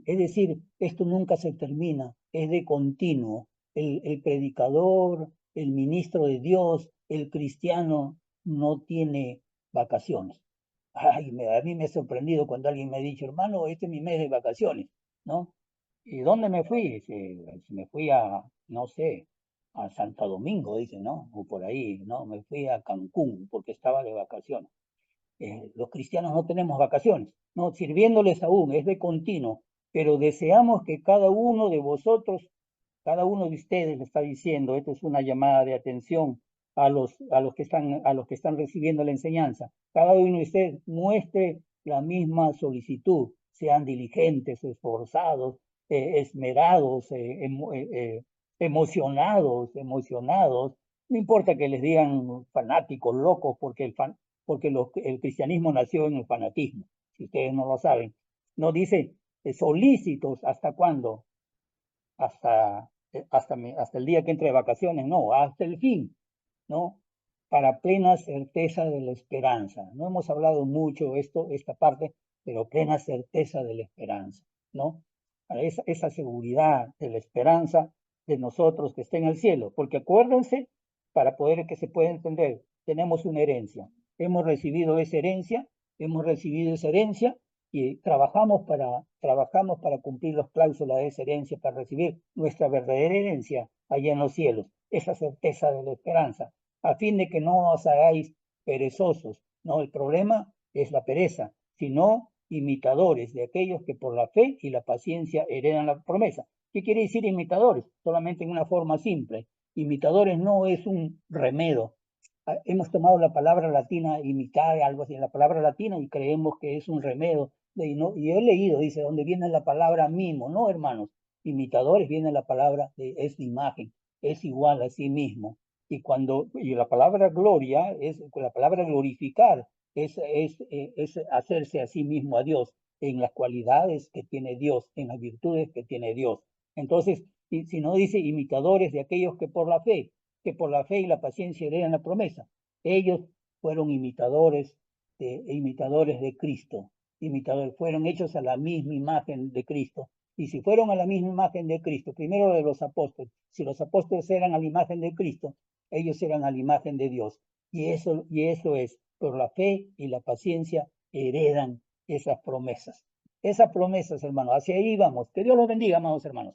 Es decir, esto nunca se termina, es de continuo. El predicador, el ministro de Dios, el cristiano no tiene vacaciones. Ay, a mí me ha sorprendido cuando alguien me ha dicho, hermano, este es mi mes de vacaciones, ¿no? ¿Y dónde me fui? Me fui no sé, a Santo Domingo, dice, ¿no? O por ahí, ¿no? Me fui a Cancún porque estaba de vacaciones. Los cristianos no tenemos vacaciones, no, sirviéndoles aún, es de continuo, pero deseamos que cada uno de vosotros, cada uno de ustedes, le está diciendo, esto es una llamada de atención a los que están recibiendo la enseñanza, cada uno de ustedes muestre la misma solicitud, sean diligentes, esforzados, esmerados, emocionados, no importa que les digan fanáticos, locos, porque el cristianismo nació en el fanatismo, si ustedes no lo saben. No dice solícitos, ¿hasta cuándo? Hasta el día que entre de vacaciones, no, hasta el fin, ¿no? Para plena certeza de la esperanza. No hemos hablado mucho esta parte, pero plena certeza de la esperanza, ¿no? a esa seguridad de la esperanza de nosotros que está en el cielo. Porque acuérdense, para poder que se pueda entender, tenemos una herencia. Hemos recibido esa herencia y trabajamos para cumplir las cláusulas de esa herencia, para recibir nuestra verdadera herencia allá en los cielos, esa certeza de la esperanza, a fin de que no os hagáis perezosos. No, el problema es la pereza, sino imitadores de aquellos que por la fe y la paciencia heredan la promesa. ¿Qué quiere decir imitadores? Solamente en una forma simple. Imitadores no es un remedio. Hemos tomado la palabra latina imitar, algo así, la palabra latina y creemos que es un remedio. Y he leído, dice, donde viene la palabra mimo. No, hermanos, imitadores viene la palabra, es imagen, es igual a sí mismo. Y la palabra gloria es la palabra glorificar, es hacerse a sí mismo a Dios en las cualidades que tiene Dios, en las virtudes que tiene Dios. Entonces, si no dice imitadores de aquellos que por la fe y la paciencia heredan la promesa. Ellos fueron imitadores de Cristo, fueron hechos a la misma imagen de Cristo. Y si fueron a la misma imagen de Cristo, primero de los apóstoles, si los apóstoles eran a la imagen de Cristo, ellos eran a la imagen de Dios. Y eso es, por la fe y la paciencia heredan esas promesas. Esas promesas, hermanos, hacia ahí vamos. Que Dios los bendiga, amados hermanos.